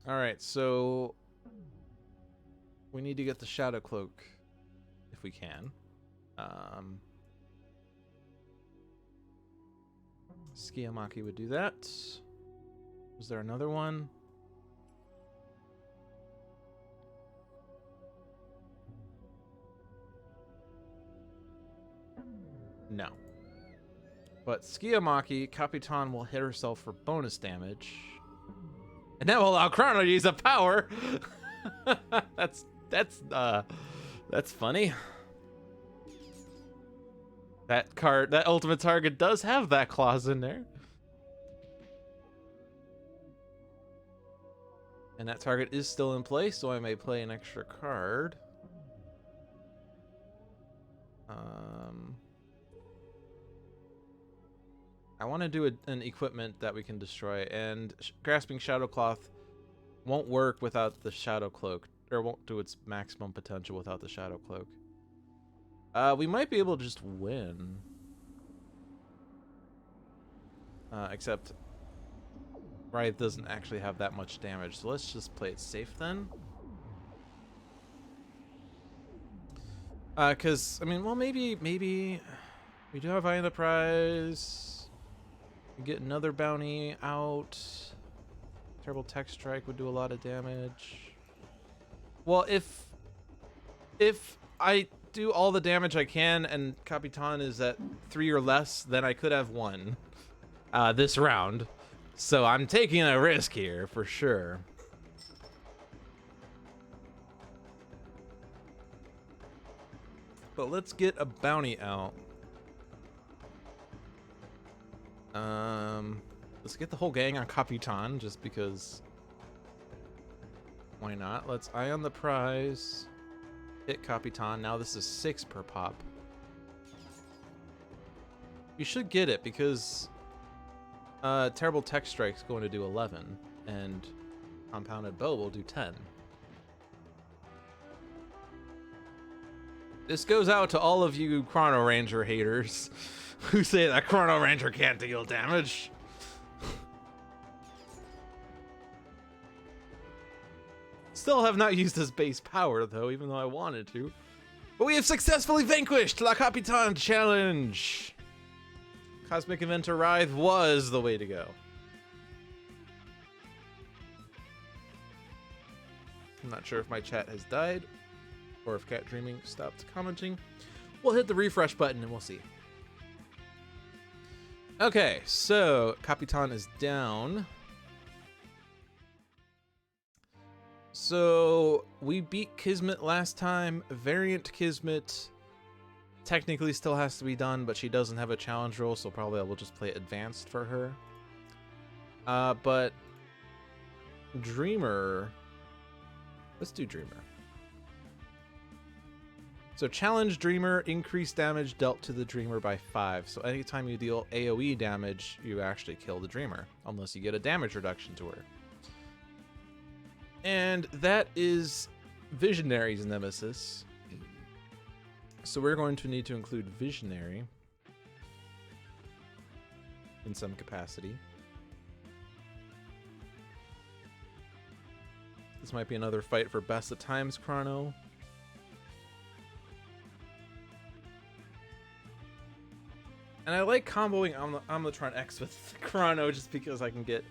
Alright, so we need to get the Shadow Cloak if we can. Skiyamaki would do that. Was there another one? No. But Skiyamaki, Capitan will hit herself for bonus damage. And that will allow Chrono to use a power. That's funny. That card, that ultimate target does have that clause in there. And that target is still in place, so I may play an extra card. I want to do an equipment that we can destroy, and Grasping Shadowcloth won't work without the Shadow Cloak, or won't do its maximum potential without the Shadow Cloak. We might be able to just win. Except Writhe doesn't actually have that much damage, so let's just play it safe then. Because, I mean, well, maybe we do have Eye on the Prize. We get another bounty out. Terrible Tech Strike would do a lot of damage. Well, if I do all the damage I can and Capitan is at 3 or less, then I could have won this round. So I'm taking a risk here for sure. But let's get a bounty out. Let's get the whole gang on Capitan just because. Why not? Let's Eye on the Prize. Hit Capitan. Now this is 6 per pop. You should get it because Terrible Tech Strike's going to do 11 and Compounded Bow will do 10. This goes out to all of you Chrono-Ranger haters who say that Chrono-Ranger can't deal damage. Still have not used his base power, though, even though I wanted to. But we have successfully vanquished La Capitan Challenge! Cosmic Inventor Writhe was the way to go. I'm not sure if my chat has died, or if Cat Dreaming stopped commenting. We'll hit the refresh button and we'll see. Okay, so Capitan is down. So we beat Kismet last time. Variant Kismet technically still has to be done, but she doesn't have a challenge role, so probably I will just play advanced for her. But Dreamer, let's do Dreamer. So challenge Dreamer, increase damage dealt to the Dreamer by 5. So anytime you deal AoE damage, you actually kill the Dreamer, unless you get a damage reduction to her. And that is Visionary's nemesis. So we're going to need to include Visionary in some capacity. This might be another fight for Best of Times Chrono. And I like comboing Omnitron-X with Chrono just because I can get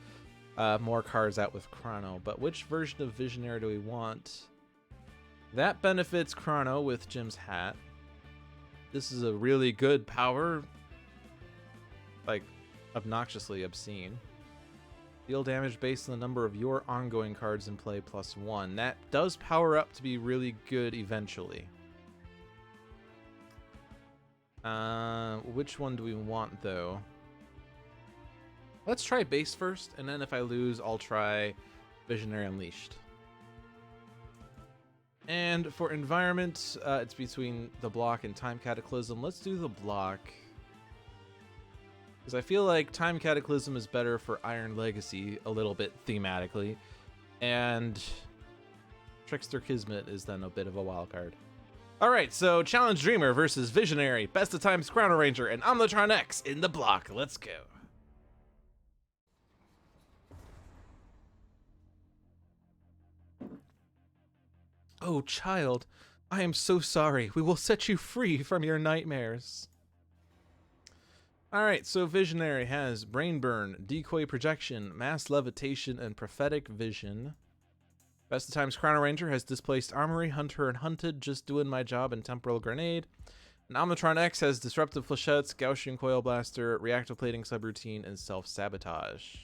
more cards out with Chrono. But which version of Visionary do we want? That benefits Chrono with Jim's hat. This is a really good power. Like, obnoxiously obscene. Deal damage based on the number of your ongoing cards in play +1. That does power up to be really good eventually. Which one do we want, though? Let's try base first, and then if I lose, I'll try Visionary Unleashed. And for environment, it's between the block and Time Cataclysm. Let's do the block. Because I feel like Time Cataclysm is better for Iron Legacy a little bit thematically. And Trickster Kismet is then a bit of a wild card. Alright, so Challenge Dreamer versus Visionary, Best of Times Chrono-Ranger, and Omnitron-X in the block. Let's go. Oh, child, I am so sorry. We will set you free from your nightmares. Alright, so Visionary has Brain Burn, Decoy Projection, Mass Levitation, and Prophetic Vision. Best of Times Chrono-Ranger has Displaced Armory, Hunter and Hunted, Just Doing My Job, and Temporal Grenade. And Omnitron-X has Disruptive Flechettes, Gaussian Coil Blaster, Reactive Plating Subroutine, and Self-Sabotage.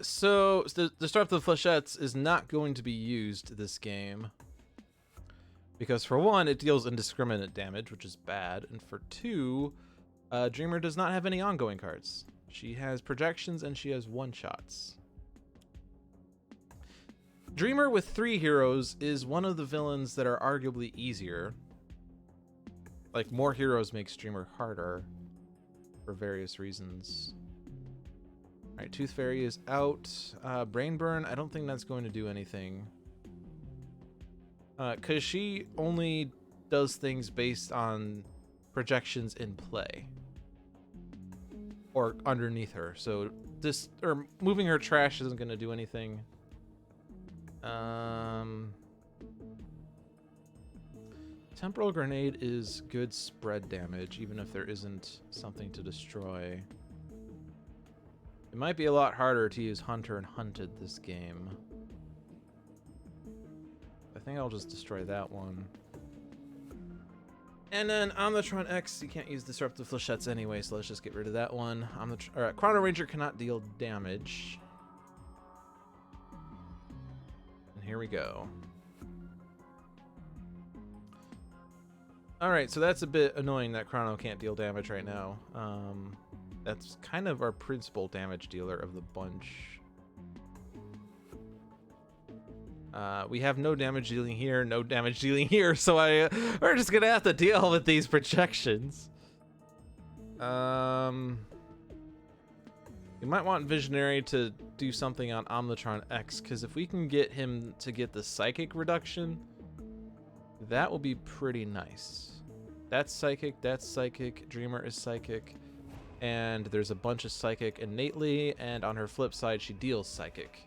So the Disruptive Flechettes is not going to be used this game. Because for one, it deals indiscriminate damage, which is bad. And for two, Dreamer does not have any ongoing cards. She has projections and she has one-shots. Dreamer with 3 heroes is one of the villains that are arguably easier. Like, more heroes makes Dreamer harder for various reasons. Alright, Tooth Fairy is out. Brain Burn, I don't think that's going to do anything. Because she only does things based on projections in play. Or underneath her. So this, or moving her trash isn't going to do anything. Temporal Grenade is good spread damage, even if there isn't something to destroy. It might be a lot harder to use Hunter and Hunted this game. I think I'll just destroy that one. And then Omnitron-X, you can't use Disruptive Flechettes anyway, so let's just get rid of that one. Alright, Chrono-Ranger cannot deal damage. And here we go. Alright, so that's a bit annoying that Chrono can't deal damage right now. That's kind of our principal damage dealer of the bunch. We have no damage dealing here, no damage dealing here, so we're just gonna have to deal with these projections. You might want Visionary to do something on Omnitron-X, because if we can get him to get the Psychic reduction, that will be pretty nice. That's Psychic, Dreamer is Psychic, and there's a bunch of Psychic innately, and on her flip side, she deals Psychic.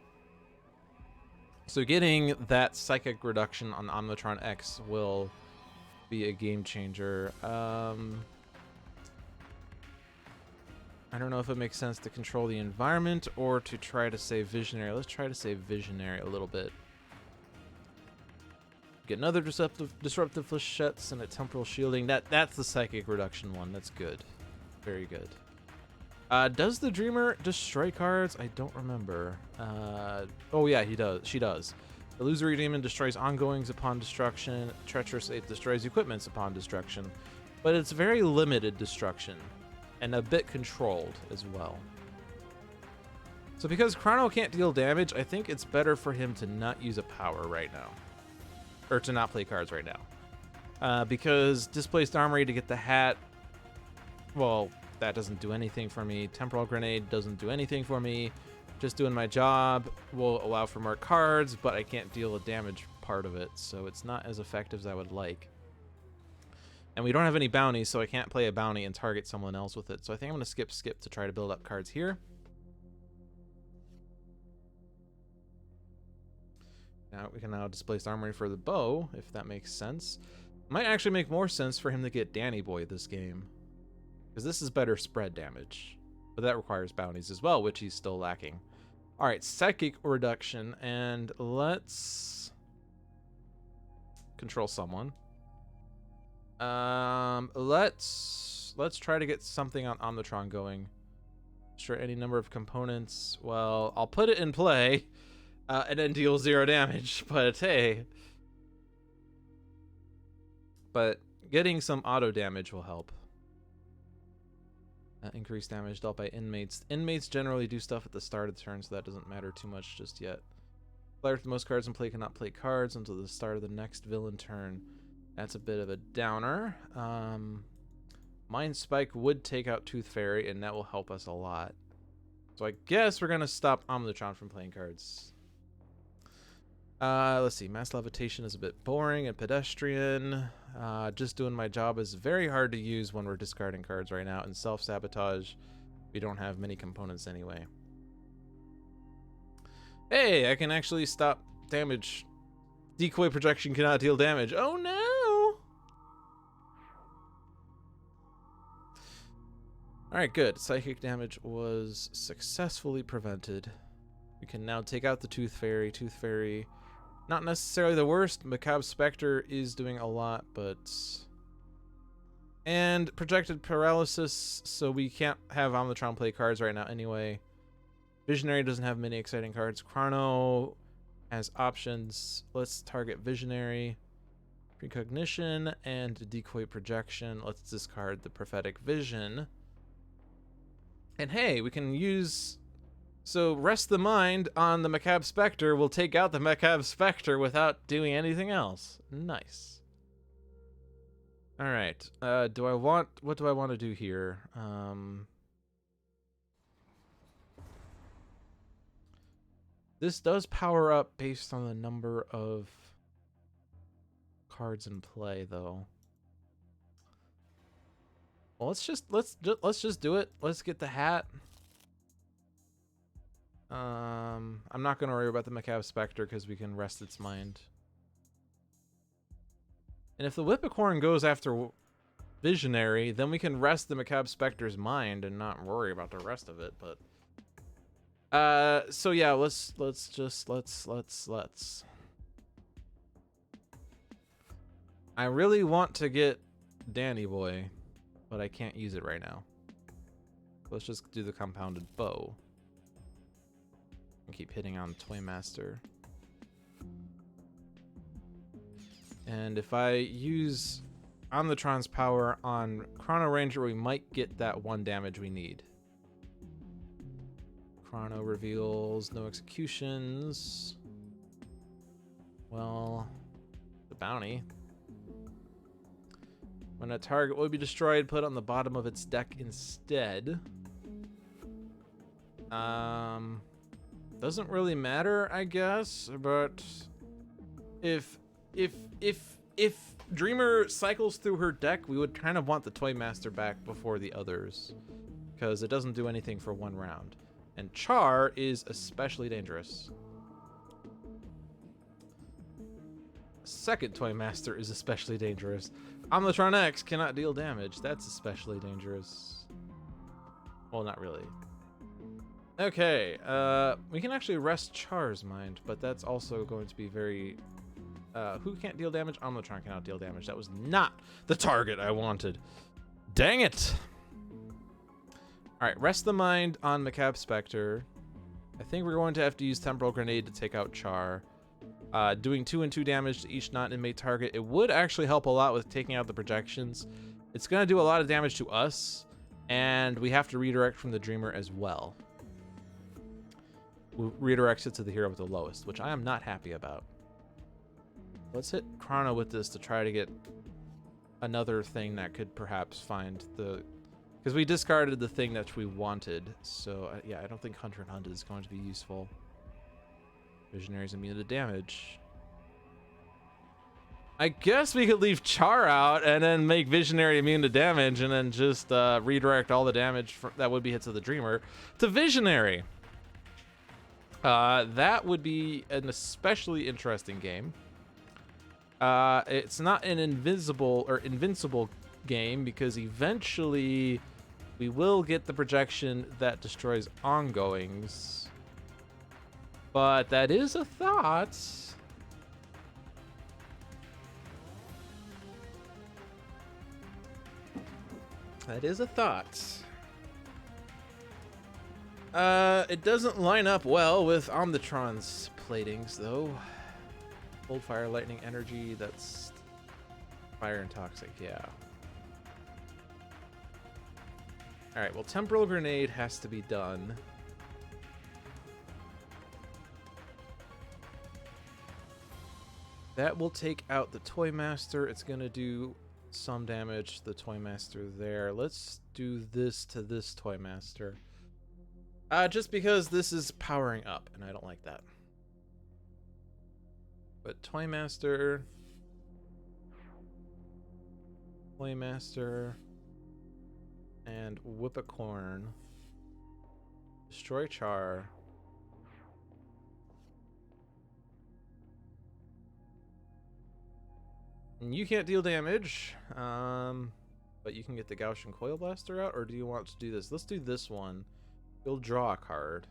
So getting that Psychic reduction on Omnitron-X will be a game changer. I don't know if it makes sense to control the environment or to try to save Visionary. Let's try to save Visionary a little bit. Get another disruptive Flechettes and a Temporal Shielding. That's the Psychic reduction one. That's good. Very good. Does the Dreamer destroy cards? I don't remember. Oh yeah, he does. She does. Illusory Demon destroys ongoings upon destruction. Treacherous Ape destroys equipments upon destruction. But it's very limited destruction. And a bit controlled as well. So because Chrono can't deal damage, I think it's better for him to not use a power right now. Or to not play cards right now. Because Displaced Armory to get the hat, well, that doesn't do anything for me. Temporal Grenade doesn't do anything for me. Just Doing My Job will allow for more cards, but I can't deal a damage part of it, so it's not as effective as I would like. And we don't have any bounties, so I can't play a bounty and target someone else with it. So I think I'm going to skip to try to build up cards here. Now we can now Displaced Armory for the bow, if that makes sense. Might actually make more sense for him to get Danny Boy this game, because this is better spread damage. But that requires bounties as well, which he's still lacking. Alright, Psychic reduction, and let's control someone. Let's try to get something on Omnitron going. Destroy any number of components. Well, I'll put it in play, and then deal 0 damage, but hey. But getting some auto damage will help. Increased damage dealt by inmates. Inmates generally do stuff at the start of the turn, so that doesn't matter too much just yet. Player with the most cards in play cannot play cards until the start of the next villain turn. That's a bit of a downer. Mind Spike would take out Tooth Fairy, and that will help us a lot. So I guess we're going to stop Omnitron from playing cards. Let's see. Mass Levitation is a bit boring and pedestrian. Just doing my job is very hard to use when we're discarding cards right now. And Self-Sabotage, we don't have many components anyway. Hey, I can actually stop damage. Decoy Projection cannot deal damage. Oh no! Alright, good. Psychic damage was successfully prevented. We can now take out the Tooth Fairy. Tooth Fairy, not necessarily the worst. Macabre Spectre is doing a lot, but... And Projected Paralysis, so we can't have Omnitron play cards right now anyway. Visionary doesn't have many exciting cards. Chrono has options. Let's target Visionary. Precognition and Decoy Projection. Let's discard the Prophetic Vision. And hey, we can use... So Rest the Mind on the Macabre Spectre will take out the Macabre Spectre without doing anything else. Nice. Alright. What do I want to do here? This does power up based on the number of cards in play, though. Well, let's just do it. Let's get the hat. I'm not gonna worry about the Macabre Spectre because we can rest its mind. And if the Whippocorn goes after Visionary, then we can rest the Macabre Spectre's mind and not worry about the rest of it. But so yeah, let's. I really want to get Danny Boy, but I can't use it right now. Let's just do the Compounded Bow. And keep hitting on Toy Master. And if I use Omnitron's power on Chrono-Ranger, we might get that 1 damage we need. Chrono reveals no executions. Well, the bounty. When a target will be destroyed, put it on the bottom of its deck instead. Doesn't really matter, I guess, but if Dreamer cycles through her deck, we would kind of want the Toy Master back before the others, because it doesn't do anything for 1 round. And Char is especially dangerous. Second Toy Master is especially dangerous. Omnitron-X cannot deal damage. That's especially dangerous. Well, not really. Okay, we can actually rest Char's mind, but that's also going to be very... who can't deal damage? Omnitron cannot deal damage. That was not the target I wanted. Dang it! Alright, rest the mind on Macabre Spectre. I think we're going to have to use Temporal Grenade to take out Char. Doing 2 and 2 damage to each non-inmate target. It would actually help a lot with taking out the projections. It's going to do a lot of damage to us, and we have to redirect from the Dreamer as well. We'll redirect it to the hero with the lowest, which I am not happy about. Let's hit Chrono with this to try to get another thing that could perhaps find the... Because we discarded the thing that we wanted, so yeah, I don't think Hunter and Hunt is going to be useful. Visionary's immune to damage. I guess we could leave Char out and then make Visionary immune to damage and then just redirect all the damage that would be hits of the Dreamer to Visionary. That would be an especially interesting game. It's not an invincible game because eventually we will get the projection that destroys ongoings. But that is a thought. That is a thought. It doesn't line up well with Omnitron's platings, though. Cold Fire, Lightning, Energy, that's Fire and Toxic, yeah. Alright, well, Temporal Grenade has to be done. That will take out the Toy Master. It's going to do some damage to the Toy Master there. Let's do this to this Toy Master. Just because this is powering up, and I don't like that. But Toy Master... Toy Master... And Whip-a-Corn. Destroy Char. You can't deal damage, but you can get the Gaussian Coil Blaster out, or do you want to do this? Let's do this one. You'll draw a card.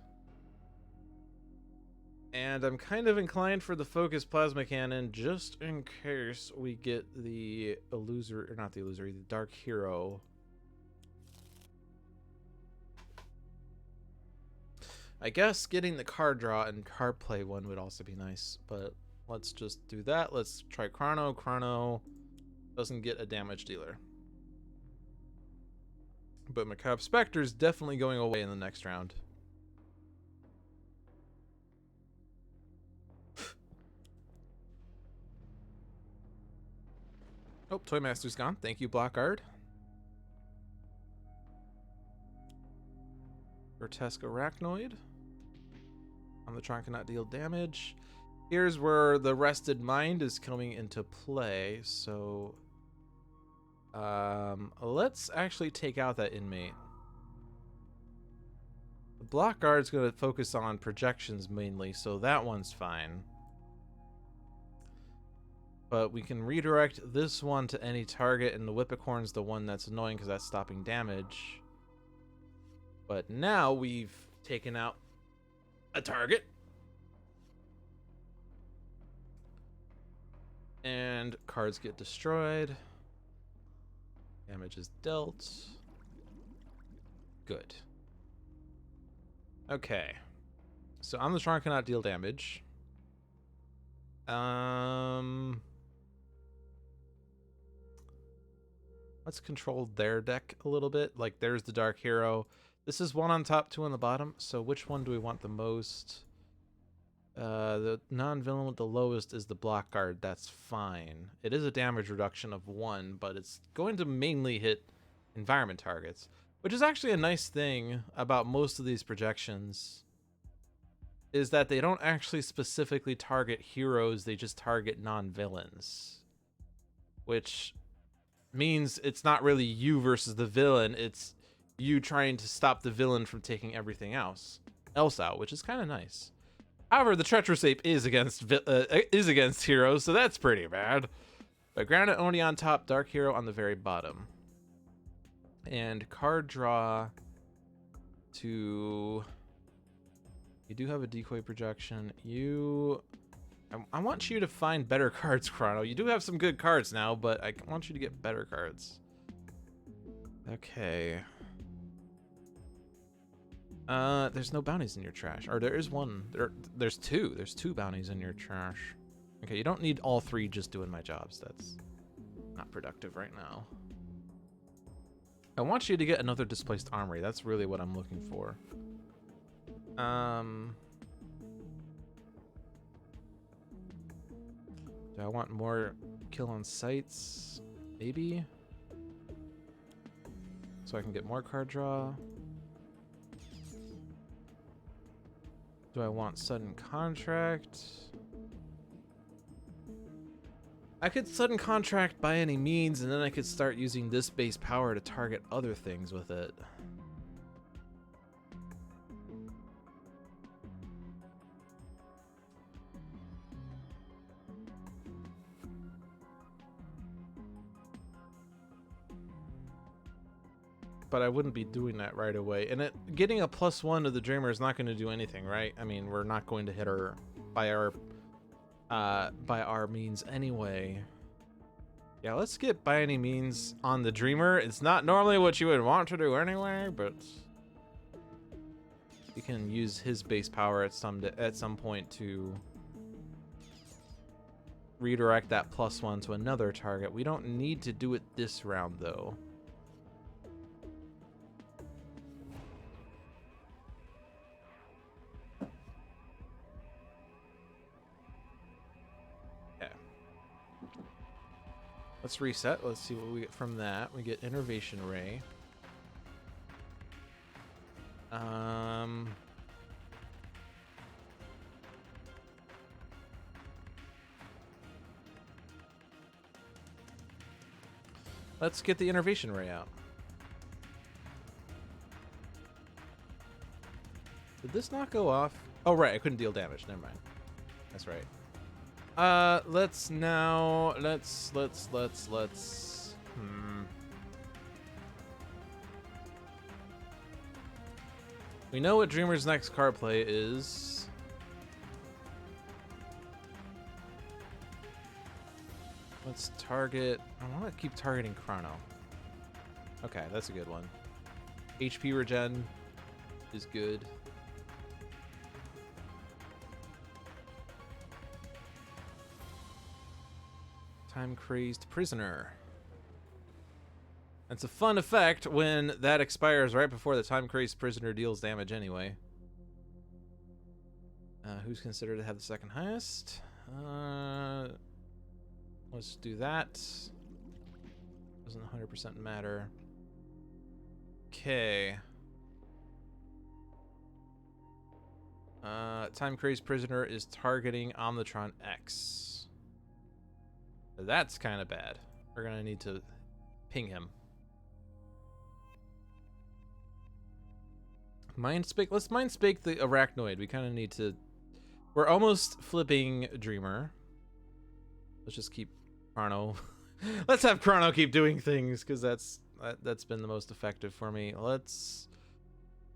And I'm kind of inclined for the Focus Plasma Cannon, just in case we get the Illusory, or not the Illusory, the Dark Hero. I guess getting the card draw and card play one would also be nice, but... Let's just do that. Let's try Chrono. Chrono doesn't get a damage dealer. But Macabre Spectre's definitely going away in the next round. Oh, Toy Master's gone. Thank you, Block Guard. Grotesque Arachnoid. Omnitron cannot deal damage. Here's where the Rested Mind is coming into play, so let's actually take out that inmate. The Block Guard's going to focus on projections mainly, so that one's fine. But we can redirect this one to any target, and the Whip-a-Corn's the one that's annoying because that's stopping damage. But now we've taken out a target. And cards get destroyed. Damage is dealt. Good. Okay. So Omnitron cannot deal damage. Let's control their deck a little bit. Like, there's the Dark Hero. This is one on top, two on the bottom. So which one do we want the most? The non-villain with the lowest is the Block Guard. That's fine. It is a damage reduction of 1, but it's going to mainly hit environment targets, which is actually a nice thing about most of these projections, is that they don't actually specifically target heroes, they just target non-villains, which means it's not really you versus the villain, it's you trying to stop the villain from taking everything else out, which is kind of nice. However, the Treacherous Ape is against heroes, so that's pretty bad. But Grounded Oni on top, Dark Hero on the very bottom. And card draw to... You do have a decoy projection. I want you to find better cards, Chrono. You do have some good cards now, but I want you to get better cards. Okay. There's no bounties in your trash. Or there is one. There's two. There's 2 bounties in your trash. Okay, you don't need all 3 just doing my jobs. That's not productive right now. I want you to get another Displaced Armory. That's really what I'm looking for. Do I want more kill on sights? Maybe? So I can get more card draw. Do I want Sudden Contract? I could Sudden Contract by any means, and then I could start using this base power to target other things with it. But I wouldn't be doing that right away. And getting a +1 to the Dreamer is not going to do anything, right? I mean, we're not going to hit her by our means anyway. Yeah, let's get by any means on the Dreamer. It's not normally what you would want to do anyway, but you can use his base power at some point to redirect that +1 to another target. We don't need to do it this round, though. Let's reset. Let's see what we get from that. We get Innervation Ray. Let's get the Innervation Ray out. Did this not go off? Oh, right. I couldn't deal damage. Never mind. That's right. Let's now... Let's... We know what Dreamer's next card play is. Let's target... I want to keep targeting Chrono. Okay, that's a good one. HP regen is good. Time-crazed prisoner. It's a fun effect when that expires right before the time-crazed prisoner deals damage anyway. Who's considered to have the second highest? Let's do that. Doesn't 100% matter. Okay. Time-crazed prisoner is targeting Omnitron-X. That's kind of bad. We're gonna need to ping him. Mind-spake. Let's mind-spake the arachnoid. We kind of need to... We're almost flipping Dreamer. Let's just keep Chrono. Let's have Chrono keep doing things, because that's been the most effective for me. Let's...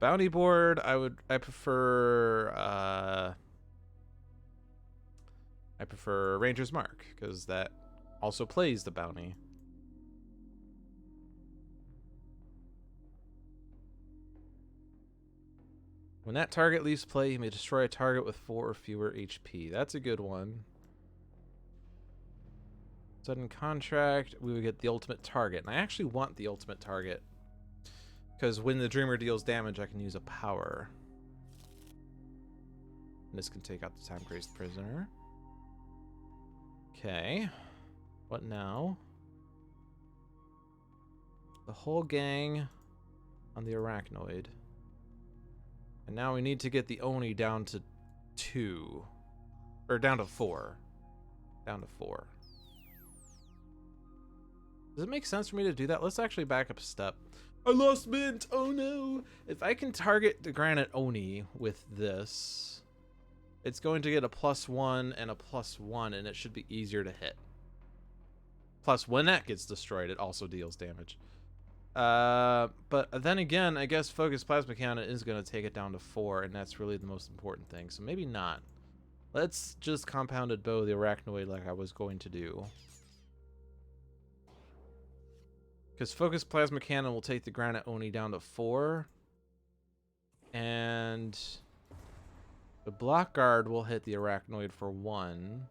Bounty board, I prefer Ranger's Mark, because that also plays the bounty. When that target leaves play, you may destroy a target with 4 or fewer HP. That's a good one. Sudden contract, we would get the ultimate target. And I actually want the ultimate target, because when the Dreamer deals damage, I can use a power. And this can take out the time-crazed prisoner. Okay. What now? The whole gang on the arachnoid. And now we need to get the Oni down to 2. Or down to 4. Down to 4. Does it make sense for me to do that? Let's actually back up a step. I lost Mint! Oh no! If I can target the Granite Oni with this, it's going to get a +1 and a +1, and it should be easier to hit. Plus, when that gets destroyed, it also deals damage. But then again, I guess Focus Plasma Cannon is going to take it down to 4, and that's really the most important thing. So maybe not. Let's just Compounded Bow the Arachnoid like I was going to do. Because Focus Plasma Cannon will take the Granite Oni down to 4. And the Block Guard will hit the Arachnoid for 1.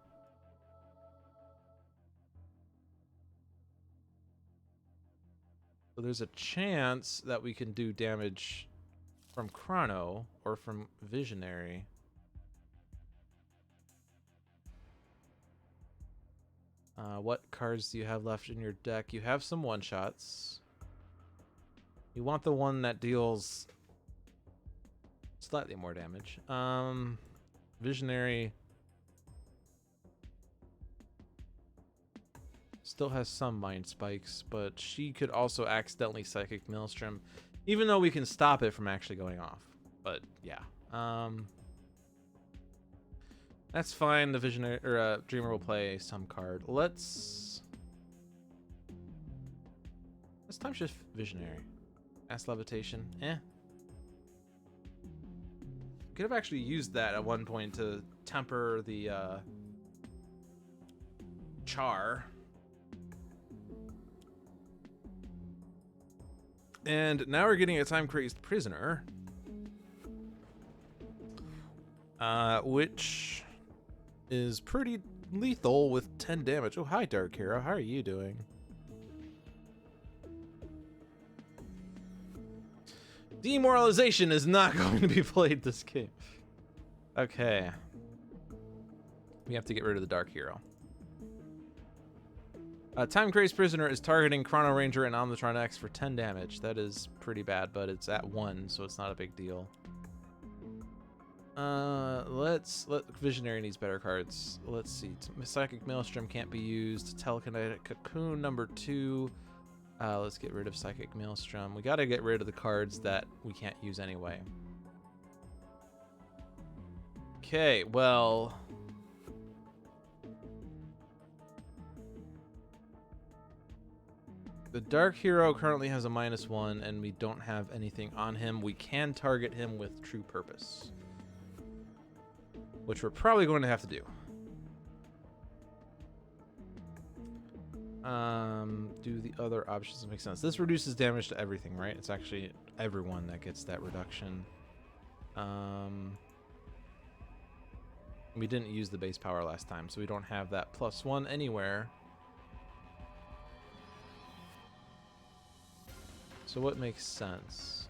So there's a chance that we can do damage from Chrono or from Visionary. What cards do you have left in your deck? You have some one-shots. You want the one that deals slightly more damage. Visionary still has some Mind Spikes, but she could also accidentally Psychic Maelstrom, even though we can stop it from actually going off. But yeah, that's fine. The Visionary or Dreamer will play some card. Let's time shift Visionary. Mass Levitation. Could have actually used that at one point to temper the Char. And now we're getting a time-crazed prisoner, which is pretty lethal with 10 damage. Oh, hi, Dark Hero. How are you doing? Demoralization is not going to be played this game. Okay. We have to get rid of the Dark Hero. Time Crazed Prisoner is targeting Chrono-Ranger and Omnitron-X for 10 damage. That is pretty bad, but it's at 1, so it's not a big deal. Visionary needs better cards. Let's see. Psychic Maelstrom can't be used. Telekinetic Cocoon number 2. Let's get rid of Psychic Maelstrom. We gotta get rid of the cards that we can't use anyway. Okay, well... The Dark Hero currently has a -1, and we don't have anything on him. We can target him with True Purpose, which we're probably going to have to do. Do the other options that make sense. This reduces damage to everything, right? It's actually everyone that gets that reduction. We didn't use the base power last time, so we don't have that +1 anywhere. So what makes sense?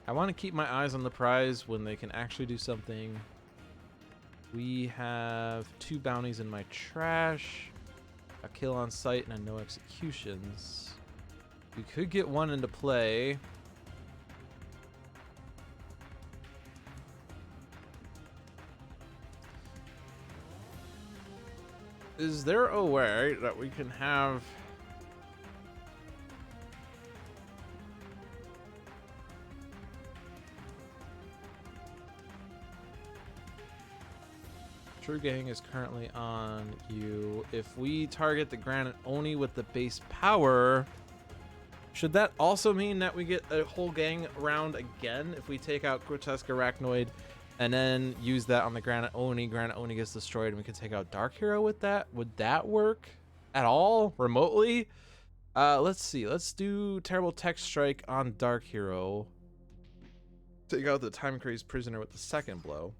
I want to keep my eyes on the prize when they can actually do something. We have 2 bounties in my trash, a kill on sight, and a no executions. We could get one into play. Is there a way that we can have... True Gang is currently on you. If we target the Granite Oni with the base power, should that also mean that we get a whole gang round again? If we take out Grotesque Arachnoid and then use that on the Granite Oni gets destroyed, and we can take out Dark Hero with that? Would that work at all remotely? Let's see. Let's do Terrible Tech Strike on Dark Hero. Take out the Time Crazed Prisoner with the second blow,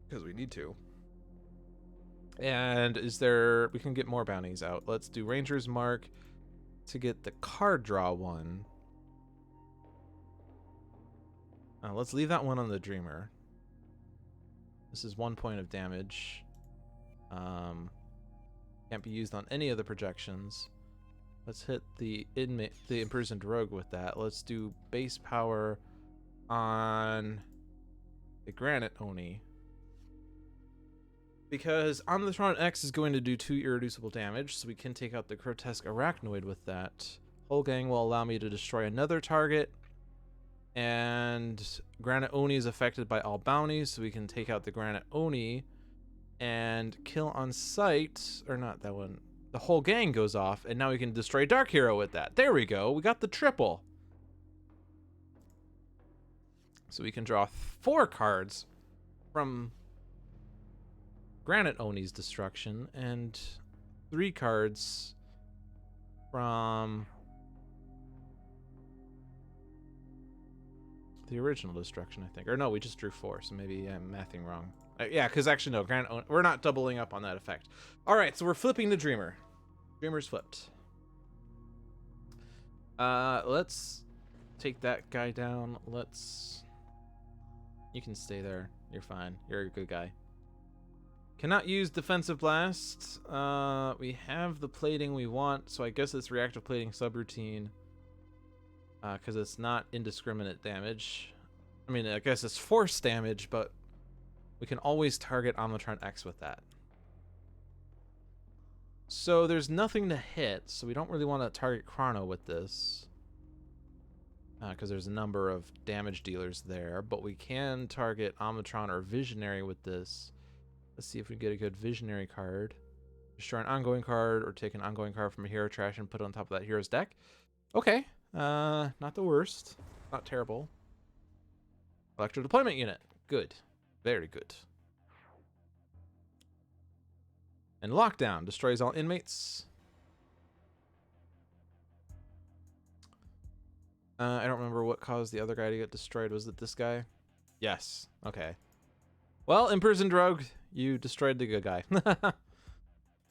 because we need to. And is there... we can get more bounties out. Let's do Ranger's Mark to get the card draw one. Let's leave that one on the Dreamer. This is 1 point of damage. Can't be used on any of the projections. Let's hit the imprisoned rogue with that. Let's do base power on the Granite Oni, because Omnitron-X is going to do 2 irreducible damage, so we can take out the Grotesque Arachnoid with that. Whole Gang will allow me to destroy another target, and Granite Oni is affected by all bounties, so we can take out the Granite Oni and kill on sight, or not that one. The Whole Gang goes off, and now we can destroy Dark Hero with that. There we go. We got the triple. So we can draw 4 cards from Granite Oni's destruction and 3 cards from the original destruction, I think. Or no, we just drew 4, so maybe I'm mathing wrong. Yeah, because actually, no, Granite Oni, we're not doubling up on that effect. All right, so we're flipping the Dreamer. Dreamer's flipped. Let's take that guy down. You can stay there. You're fine. You're a good guy. Cannot use Defensive Blast. We have the plating we want, so I guess it's Reactive Plating subroutine. Because it's not indiscriminate damage. I mean, I guess it's force damage, but we can always target Omnitron-X with that. So there's nothing to hit, so we don't really want to target Chrono with this. Because there's a number of damage dealers there, but we can target Omnitron or Visionary with this. Let's see if we get a good Visionary card. Destroy an ongoing card, or take an ongoing card from a hero trash and put it on top of that hero's deck. Okay. Not the worst. Not terrible. Electro Deployment Unit. Good. Very good. And Lockdown. Destroys all inmates. I don't remember what caused the other guy to get destroyed. Was it this guy? Yes. Okay. Well, Imprisoned Rogue, you destroyed the good guy.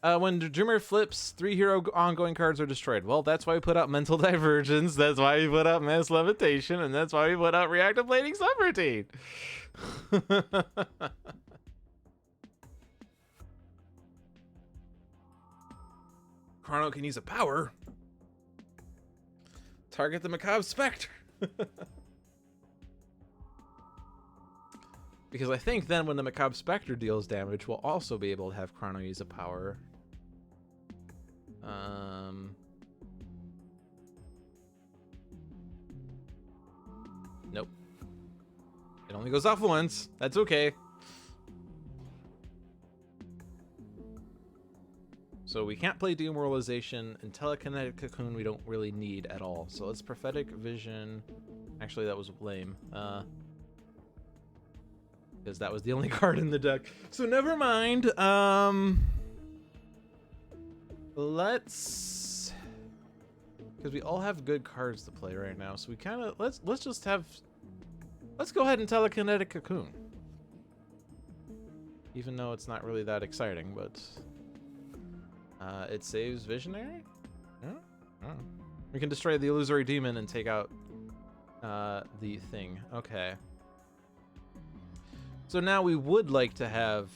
When the Dreamer flips, 3 hero ongoing cards are destroyed. Well, that's why we put out Mental Divergence, that's why we put out Mass Levitation, and that's why we put out Reactive Plating Subroutine. Chrono can use a power, target the Macabre Spectre. Because I think then when the Macabre Spectre deals damage, we'll also be able to have Chrono use a power. Nope. It only goes off once. That's okay. So we can't play Demoralization, and Telekinetic Cocoon we don't really need at all. So let's Prophetic Vision. Actually, that was lame. Because that was the only card in the deck. So never mind. Let's... Because we all have good cards to play right now. So we kind of... Let's just have... Let's go ahead and Telekinetic Cocoon. Even though it's not really that exciting, but... it saves Visionary? Yeah? Oh. We can destroy the Illusory Demon and take out the thing. Okay. So now we would like to have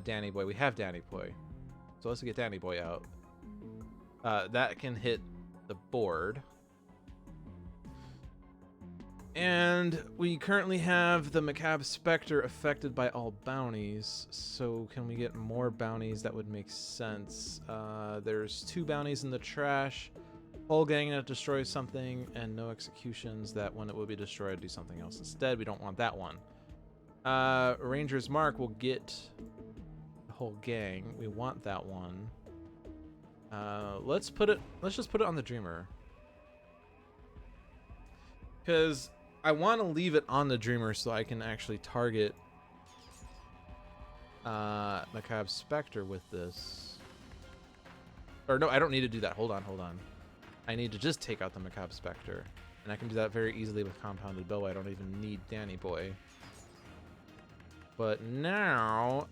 Danny Boy. We have Danny Boy. So let's get Danny Boy out. That can hit the board. And we currently have the Macabre Spectre affected by all bounties. So can we get more bounties? That would make sense. There's 2 bounties in the trash. Whole gang that destroys something, and no executions that when it will be destroyed do something else instead. We don't want that one. Ranger's Mark will get the whole gang. We want that one. Let's just put it on the Dreamer. Because I want to leave it on the Dreamer so I can actually target Macabre Spectre with this. Or no, I don't need to do that. Hold on. I need to just take out the Macabre Spectre. And I can do that very easily with Compounded Bow. I don't even need Danny Boy. But now,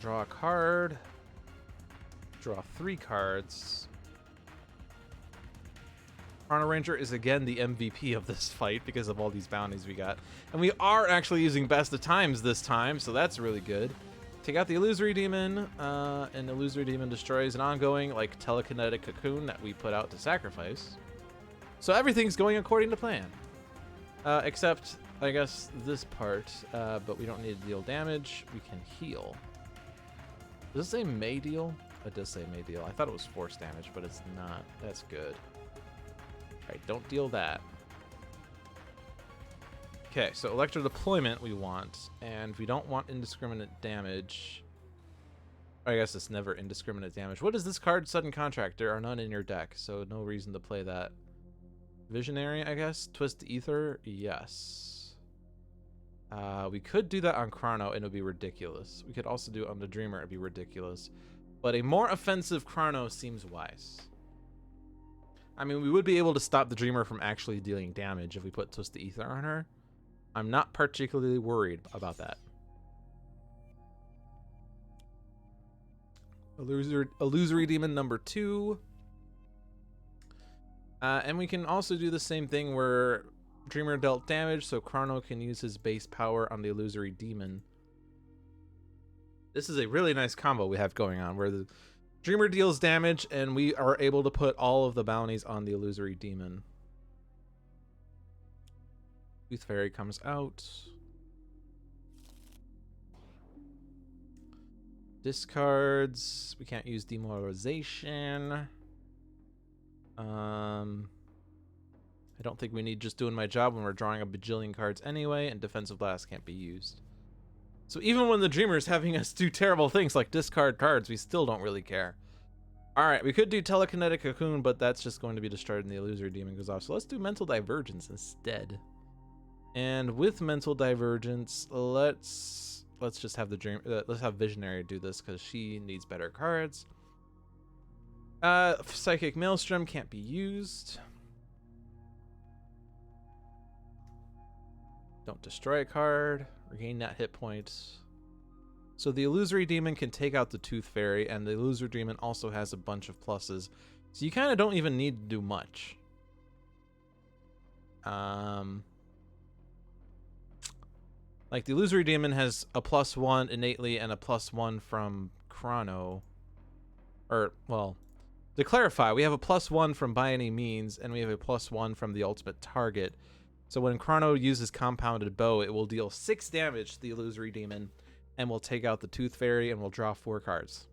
draw a card. Draw 3 cards. Chrono-Ranger is again the MVP of this fight because of all these bounties we got. And we are actually using Best of Times this time, so that's really good. Take out the Illusory Demon, and the Illusory Demon destroys an ongoing, like, Telekinetic Cocoon that we put out to sacrifice. So everything's going according to plan. Except, I guess, this part, but we don't need to deal damage. We can heal. Does it say may deal? It does say may deal. I thought it was force damage, but it's not. That's good. Alright, don't deal that. Okay, so Electro Deployment we want, and we don't want indiscriminate damage. I guess it's never indiscriminate damage. What is this card? Sudden Contract. There are none in your deck, so no reason to play that. Visionary, I guess? Twist Ether? Yes. We could do that on Chrono, and it would be ridiculous. We could also do it on the Dreamer, it would be ridiculous. But a more offensive Chrono seems wise. I mean, we would be able to stop the Dreamer from actually dealing damage if we put Twist the Ether on her. I'm not particularly worried about that. Illusory Demon number 2. And we can also do the same thing where Dreamer dealt damage, so Chrono can use his base power on the Illusory Demon. This is a really nice combo we have going on, where the Dreamer deals damage, and we are able to put all of the bounties on the Illusory Demon. Tooth Fairy comes out. Discards. We can't use Demoralization. I don't think we need Just Doing My Job when we're drawing a bajillion cards anyway, and Defensive Blast can't be used. So even when the Dreamer is having us do terrible things like discard cards, we still don't really care. Alright, we could do Telekinetic Cocoon, but that's just going to be destroyed and the Illusory Demon goes off. So let's do Mental Divergence instead. And with Mental Divergence, let's just have the let's have Visionary do this because she needs better cards. Psychic Maelstrom can't be used. Don't destroy a card. Regain that hit point. So the Illusory Demon can take out the Tooth Fairy, and the Illusory Demon also has a bunch of pluses. So you kind of don't even need to do much. Like the Illusory Demon has a +1 innately and a +1 from Chrono. or, well, to clarify, we have a +1 from by any means, and we have a +1 from the ultimate target. So when Chrono uses compounded bow, it will deal 6 damage to the illusory demon, and we'll take out the Tooth Fairy, and we'll draw 4 cards.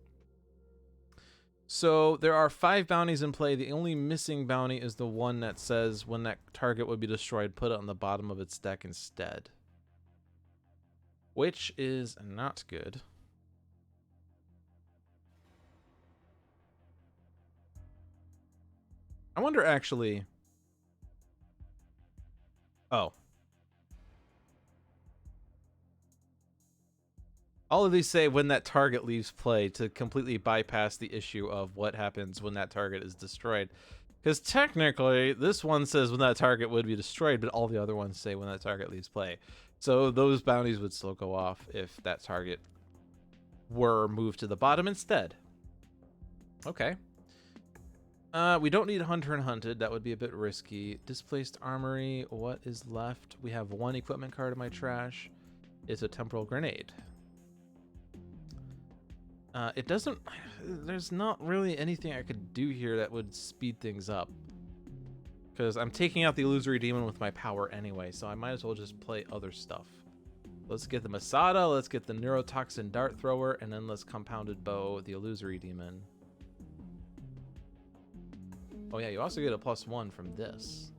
So there are 5 bounties in play. The only missing bounty is the one that says when that target would be destroyed, put it on the bottom of its deck instead. Which is not good. I wonder actually... Oh. All of these say when that target leaves play to completely bypass the issue of what happens when that target is destroyed. Because technically, this one says when that target would be destroyed, but all the other ones say when that target leaves play. So those bounties would still go off if that target were moved to the bottom instead. Okay. We don't need Hunter and Hunted. That would be a bit risky. Displaced Armory. What is left? We have 1 equipment card in my trash. It's a Temporal Grenade. It doesn't... There's not really anything I could do here that would speed things up. Because I'm taking out the Illusory Demon with my power anyway, so I might as well just play other stuff. Let's get the Masada, let's get the Neurotoxin Dart Thrower, and then let's Compounded Bow the Illusory Demon. Oh yeah, you also get a +1 from this.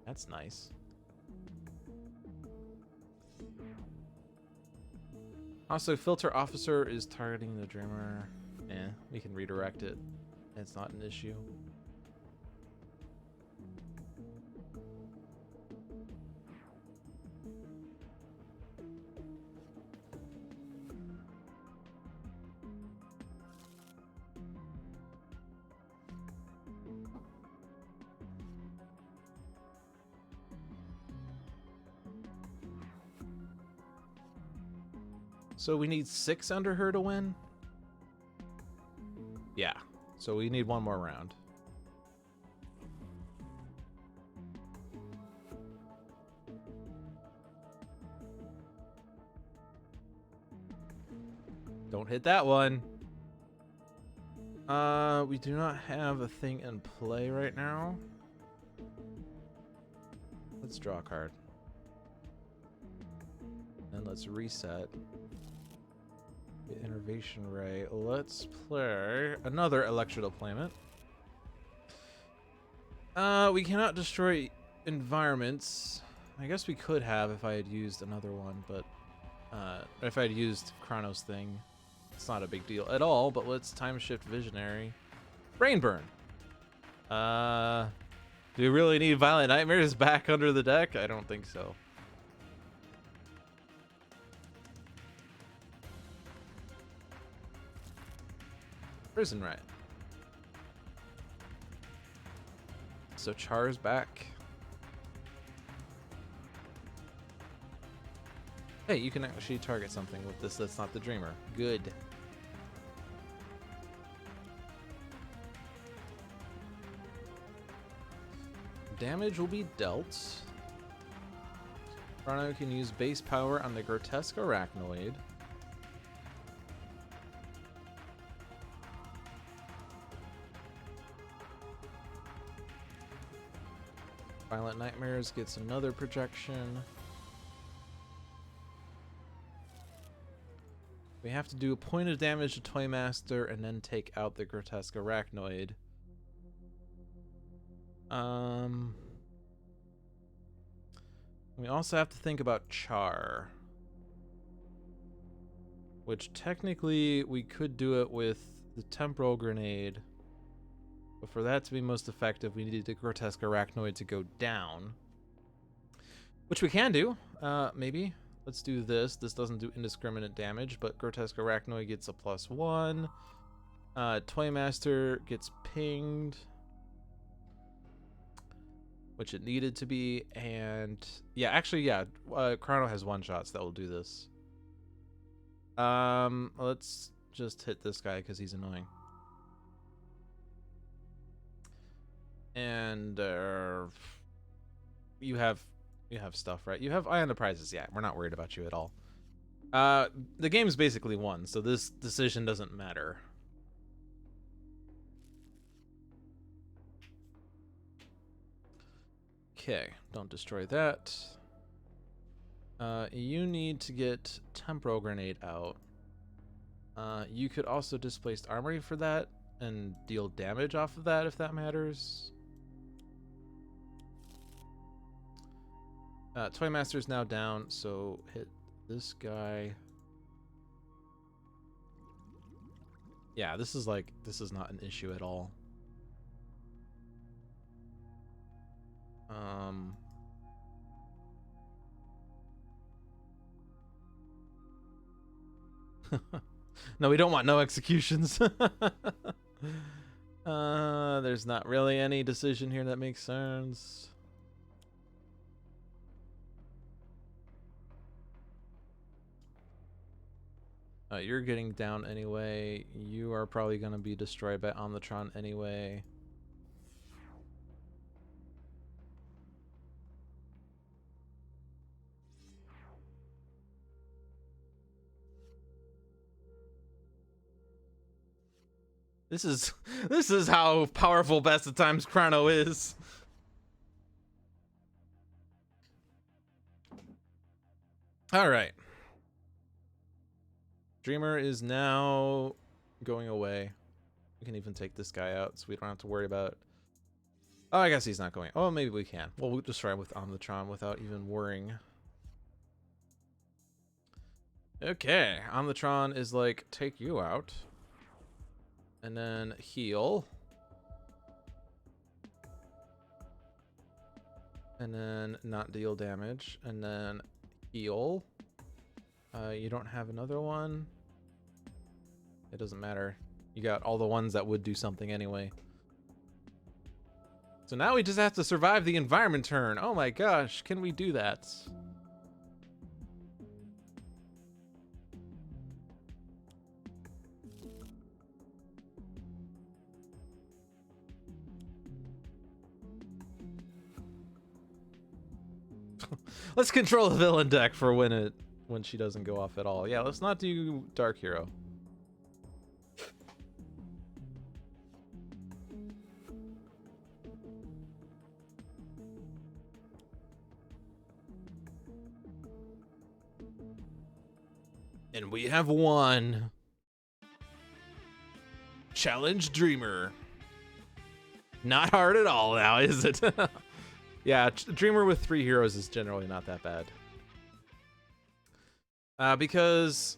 That's nice. Also, Filter Officer is targeting the Dreamer. We can redirect it. It's not an issue. So we need 6 under her to win? Yeah. So we need 1 more round. Don't hit that one. We do not have a thing in play right now. Let's draw a card. And let's reset. Innervation Ray. Let's play another Electrodeployment. We cannot destroy environments. I guess we could have if I had used another one, but if I had used Chrono's thing, it's not a big deal at all. But let's Time Shift Visionary. Brain Burn. Do we really need Violent Nightmares back under the deck? I don't think so. Prison Riot. So Char's back. Hey, you can actually target something with this that's not the Dreamer. Good. Damage will be dealt. Chrono can use base power on the Grotesque Arachnoid. Violent Nightmares gets another projection. We have to do a point of damage to Toymaster and then take out the Grotesque Arachnoid. We also have to think about Char. Which technically we could do it with the Temporal Grenade. But for that to be most effective, we needed the Grotesque Arachnoid to go down. Which we can do, maybe. Let's do this. This doesn't do indiscriminate damage, but Grotesque Arachnoid gets a +1. Toymaster gets pinged. Which it needed to be, and... Yeah, actually, yeah. Chrono has 1-shots that will do this. Let's just hit this guy because he's annoying. And you have stuff, right? You have Eye on the Prizes. Yeah, we're not worried about you at all. The game's basically won, so this decision doesn't matter. Okay, don't destroy that. You need to get Temporal Grenade out. You could also displace Armory for that and deal damage off of that if that matters. Toy Master's now down, so hit this guy. Yeah, this is not an issue at all. No, we don't want no executions. There's not really any decision here that makes sense. You're getting down anyway. You are probably going to be destroyed by Omnitron anyway. This is how powerful Best of Times Chrono is. All right. Dreamer is now going away. We can even take this guy out so we don't have to worry about... Oh, I guess he's not going. Oh, maybe we can. Well, we'll just try with Omnitron without even worrying. Okay, Omnitron is like, take you out. And then heal. And then not deal damage. And then heal. You don't have another one. It doesn't matter. You got all the ones that would do something anyway. So now we just have to survive the environment turn. Oh my gosh, can we do that? Let's control the villain deck for when she doesn't go off at all. Yeah, let's not do Dark Hero. And we have won. Challenge Dreamer. Not hard at all now, is it? Yeah, Dreamer with 3 heroes is generally not that bad. Because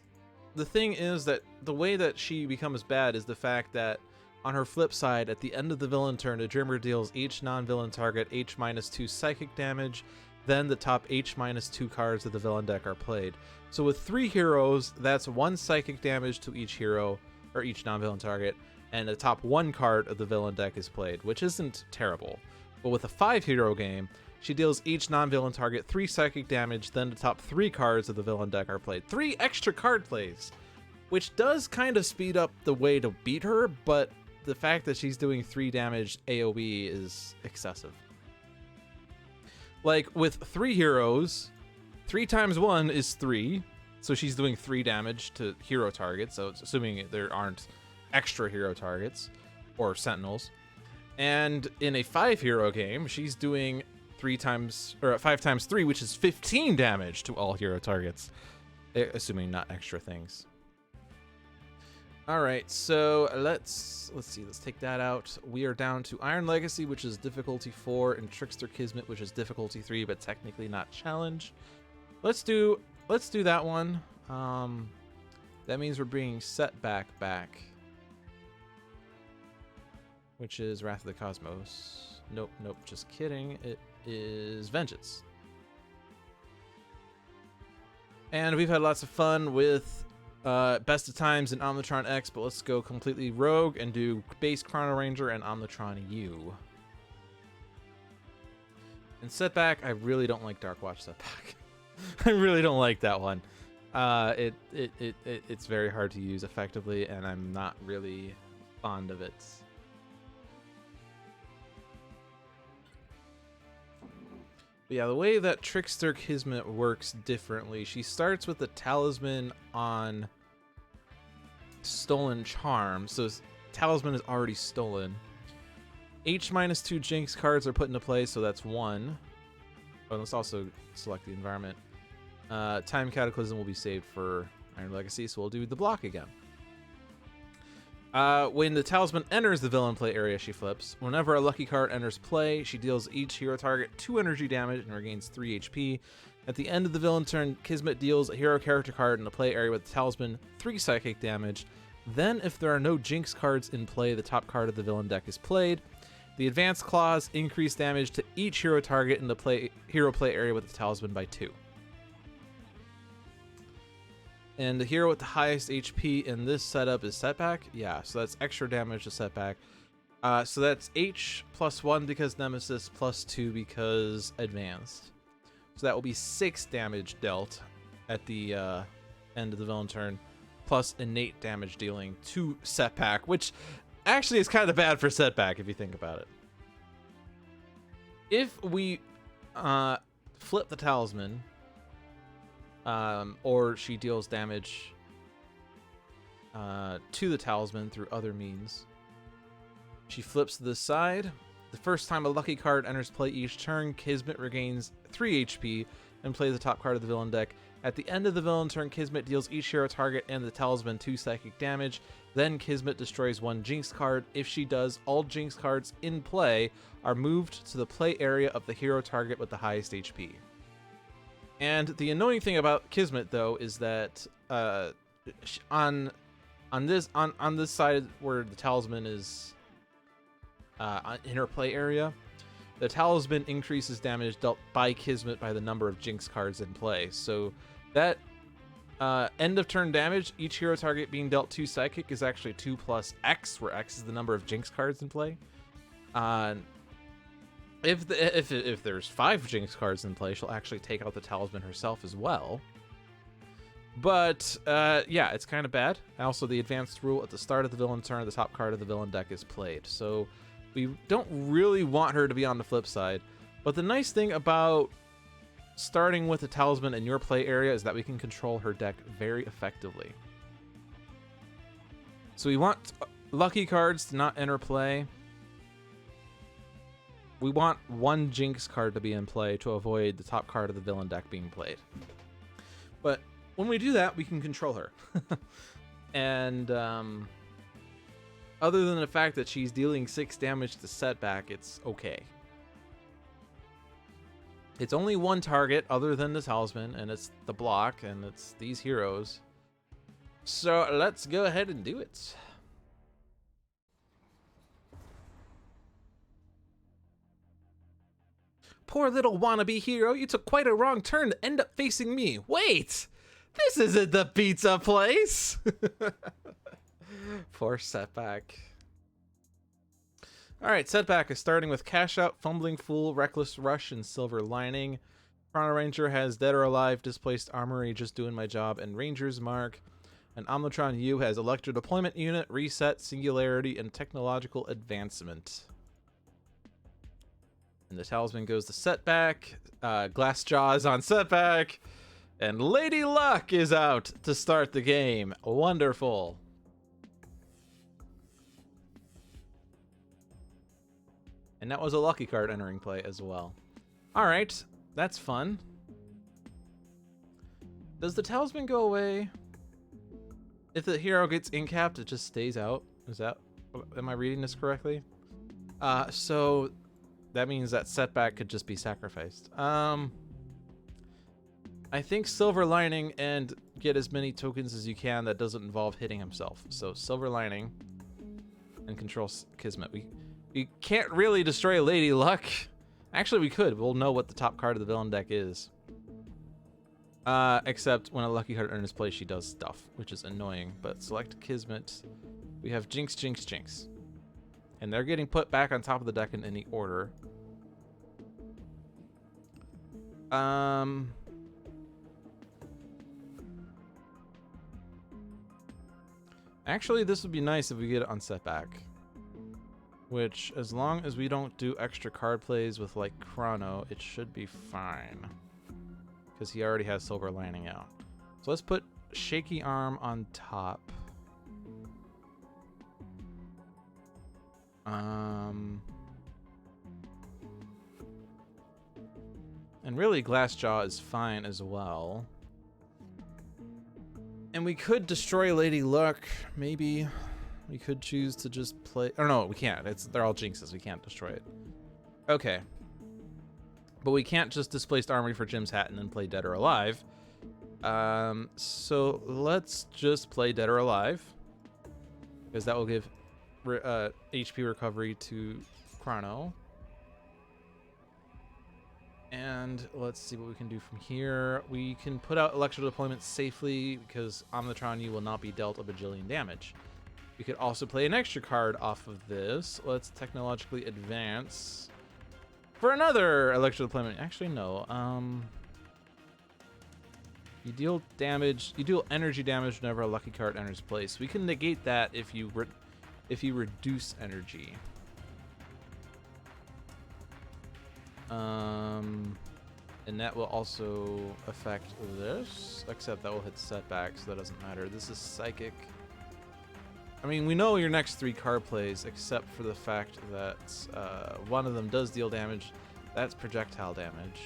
the thing is that the way that she becomes bad is the fact that on her flip side, at the end of the villain turn, the Dreamer deals each non-villain target H-2 psychic damage, then the top H-2 cards of the villain deck are played. So with 3 heroes, that's 1 psychic damage to each hero, or each non-villain target, and the top 1 card of the villain deck is played, which isn't terrible. But with a 5-hero game, she deals each non-villain target 3 psychic damage, then the top 3 cards of the villain deck are played. 3 extra card plays, which does kind of speed up the way to beat her, but the fact that she's doing 3 damage AoE is excessive. Like, with 3 heroes, 3 times 1 is 3, so she's doing 3 damage to hero targets, so it's assuming there aren't extra hero targets, or Sentinels. And in a 5-hero game, she's doing 5 times 3, which is 15 damage to all hero targets, assuming not extra things. All right, so let's see. Let's take that out. We are down to Iron Legacy, which is difficulty 4, and Trickster Kismet, which is difficulty 3, but technically not challenge. Let's do that one. That means we're bringing Setback back, which is Wrath of the Cosmos. Nope, just kidding. It is Vengeance. And we've had lots of fun with Best of Times and Omnitron-X, but let's go completely rogue and do base Chrono-Ranger and Omnitron-U. And Setback, I really don't like Dark Watch Setback. I really don't like that one. It's very hard to use effectively, and I'm not really fond of it. But yeah, the way that Trickster Kismet works differently, she starts with the Talisman on Stolen Charm, so Talisman is already stolen. H-2 Jinx cards are put into play, so that's 1. Oh, let's also select the environment. Time Cataclysm will be saved for Iron Legacy, so we'll do the block again. When the talisman enters the villain play area, she flips. Whenever a lucky card enters play, she deals each hero target 2 energy damage and regains 3 HP. At the end of the villain turn, Kismet deals a hero character card in the play area with the talisman 3 psychic damage. Then, if there are no Jinx cards in play, the top card of the villain deck is played. The advanced clause increase damage to each hero target in the hero play area with the talisman by 2. And the hero with the highest HP in this setup is Setback. Yeah, so that's extra damage to Setback. So that's H plus 1 because Nemesis, plus 2 because Advanced. So that will be 6 damage dealt at the end of the villain turn, plus innate damage dealing to Setback, which actually is kind of bad for Setback if you think about it. If we flip the talisman, or she deals damage to the talisman through other means, she flips to the side. The first time a lucky card enters play each turn, Kismet regains 3 HP and plays the top card of the villain deck. At the end of the villain turn, Kismet deals each hero target and the talisman 2 psychic damage. Then Kismet destroys 1 Jinx card. If she does, all Jinx cards in play are moved to the play area of the hero target with the highest HP. And the annoying thing about Kismet, though, is that on this side where the talisman is in her play area, the talisman increases damage dealt by Kismet by the number of Jinx cards in play. So that end of turn damage, each hero target being dealt 2 psychic, is actually 2 plus X, where X is the number of Jinx cards in play. If there's 5 Jinx cards in play, she'll actually take out the talisman herself as well. But yeah, it's kind of bad. Also, the advanced rule at the start of the villain turn, the top card of the villain deck is played. So we don't really want her to be on the flip side. But the nice thing about starting with a talisman in your play area is that we can control her deck very effectively. So we want lucky cards to not enter play. We want 1 Jinx card to be in play to avoid the top card of the villain deck being played. But when we do that, we can control her. And other than the fact that she's dealing 6 damage to Setback, it's okay. It's only 1 target other than the talisman, and it's the block, and it's these heroes. So let's go ahead and do it. Poor little wannabe hero, you took quite a wrong turn to end up facing me. Wait! This isn't the pizza place! Poor Setback. Alright, Setback is starting with Cash Out, Fumbling Fool, Reckless Rush, and Silver Lining. Chrono-Ranger has Dead or Alive, Displaced Armory, Just Doing My Job, and Ranger's Mark. And Omnitron-U has Electro Deployment Unit, Reset, Singularity, and Technological Advancement. And the talisman goes to Setback, Glass Jaws on Setback, and Lady Luck is out to start the game. Wonderful. And that was a lucky card entering play as well. Alright, that's fun. Does the talisman go away? If the hero gets incapped, it just stays out? Is that... Am I reading this correctly? So that means that Setback could just be sacrificed. I think Silver Lining and get as many tokens as you can that doesn't involve hitting himself. So Silver Lining and control Kismet. We can't really destroy Lady Luck. Actually, we could. We'll know what the top card of the villain deck is. Except when a lucky card enters play, she does stuff, which is annoying. But select Kismet. We have Jinx, Jinx, Jinx. And they're getting put back on top of the deck in any order. Actually, this would be nice if we get it on Setback. Which, as long as we don't do extra card plays with, like, Chrono, it should be fine. Because he already has Silver Lining out. So let's put Shaky Arm on top. And And really, Glassjaw is fine as well. And we could destroy Lady Luck, maybe. We could choose to just play... Oh, no, we can't. They're all jinxes. We can't destroy it. Okay. But we can't just displace Armory for Jim's Hat and then play Dead or Alive. So let's just play Dead or Alive. Because that will give HP recovery to Chrono. And let's see what we can do from here. We can put out Electro Deployment safely because Omnitron-U will not be dealt a bajillion damage. We could also play an extra card off of this. Let's technologically advance for another Electro Deployment. Actually, no. You deal damage. You deal energy damage whenever a lucky card enters place. We can negate that if you reduce energy. And that will also affect this, except that will hit Setback, so that doesn't matter. This is Psychic. I mean, we know your next 3 card plays, except for the fact that one of them does deal damage. That's projectile damage.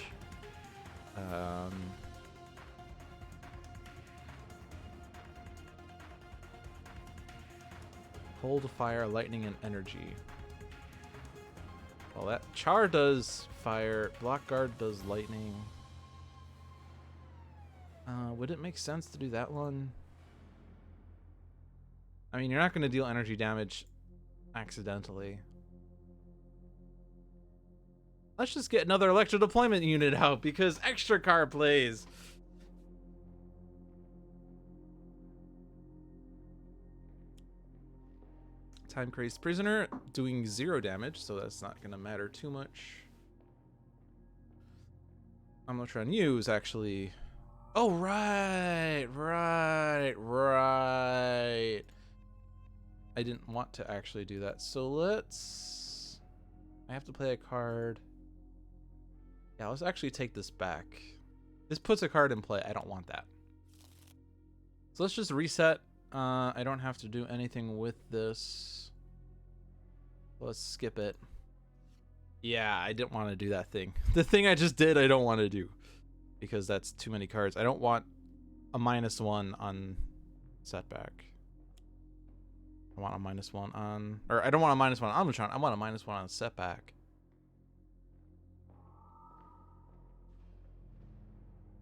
Cold, fire, lightning, and energy. Well, that Char does fire, Block Guard does lightning. Would it make sense to do that one? I mean, you're not going to deal energy damage accidentally. Let's just get another Electro Deployment unit out because extra card plays. Time Crazed Prisoner doing 0 damage, so that's not going to matter too much. Omnitron-U is actually... Oh, right. I didn't want to actually do that, so let's... I have to play a card. Yeah, let's actually take this back. This puts a card in play. I don't want that. So let's just reset. I don't have to do anything with this. Let's skip it. Yeah, I didn't want to do that thing. The thing I just did, I don't want to do. Because that's too many cards. I don't want a -1 on Setback. I want a -1 on... Or I don't want a -1 on Omnitron. I want a -1 on Setback.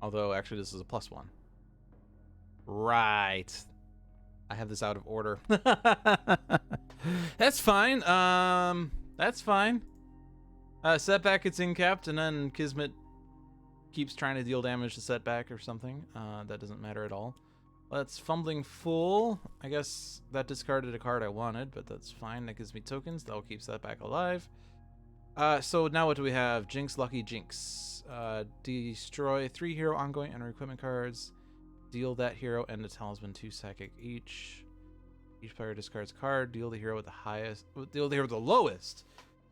Although, actually, this is a +1. Right. I have this out of order. That's fine. That's fine. Setback gets incapped, and then Kismet keeps trying to deal damage to Setback or something. That doesn't matter at all. Let's Fumbling Fool. I guess that discarded a card I wanted, but that's fine. That gives me tokens. That'll keep Setback alive. So now what do we have? Jinx, Lucky, Jinx. Destroy 3 hero ongoing enter equipment cards. Deal that hero and the talisman 2 psychic each. Each player discards a card. Deal the hero with the highest. Deal the hero with the lowest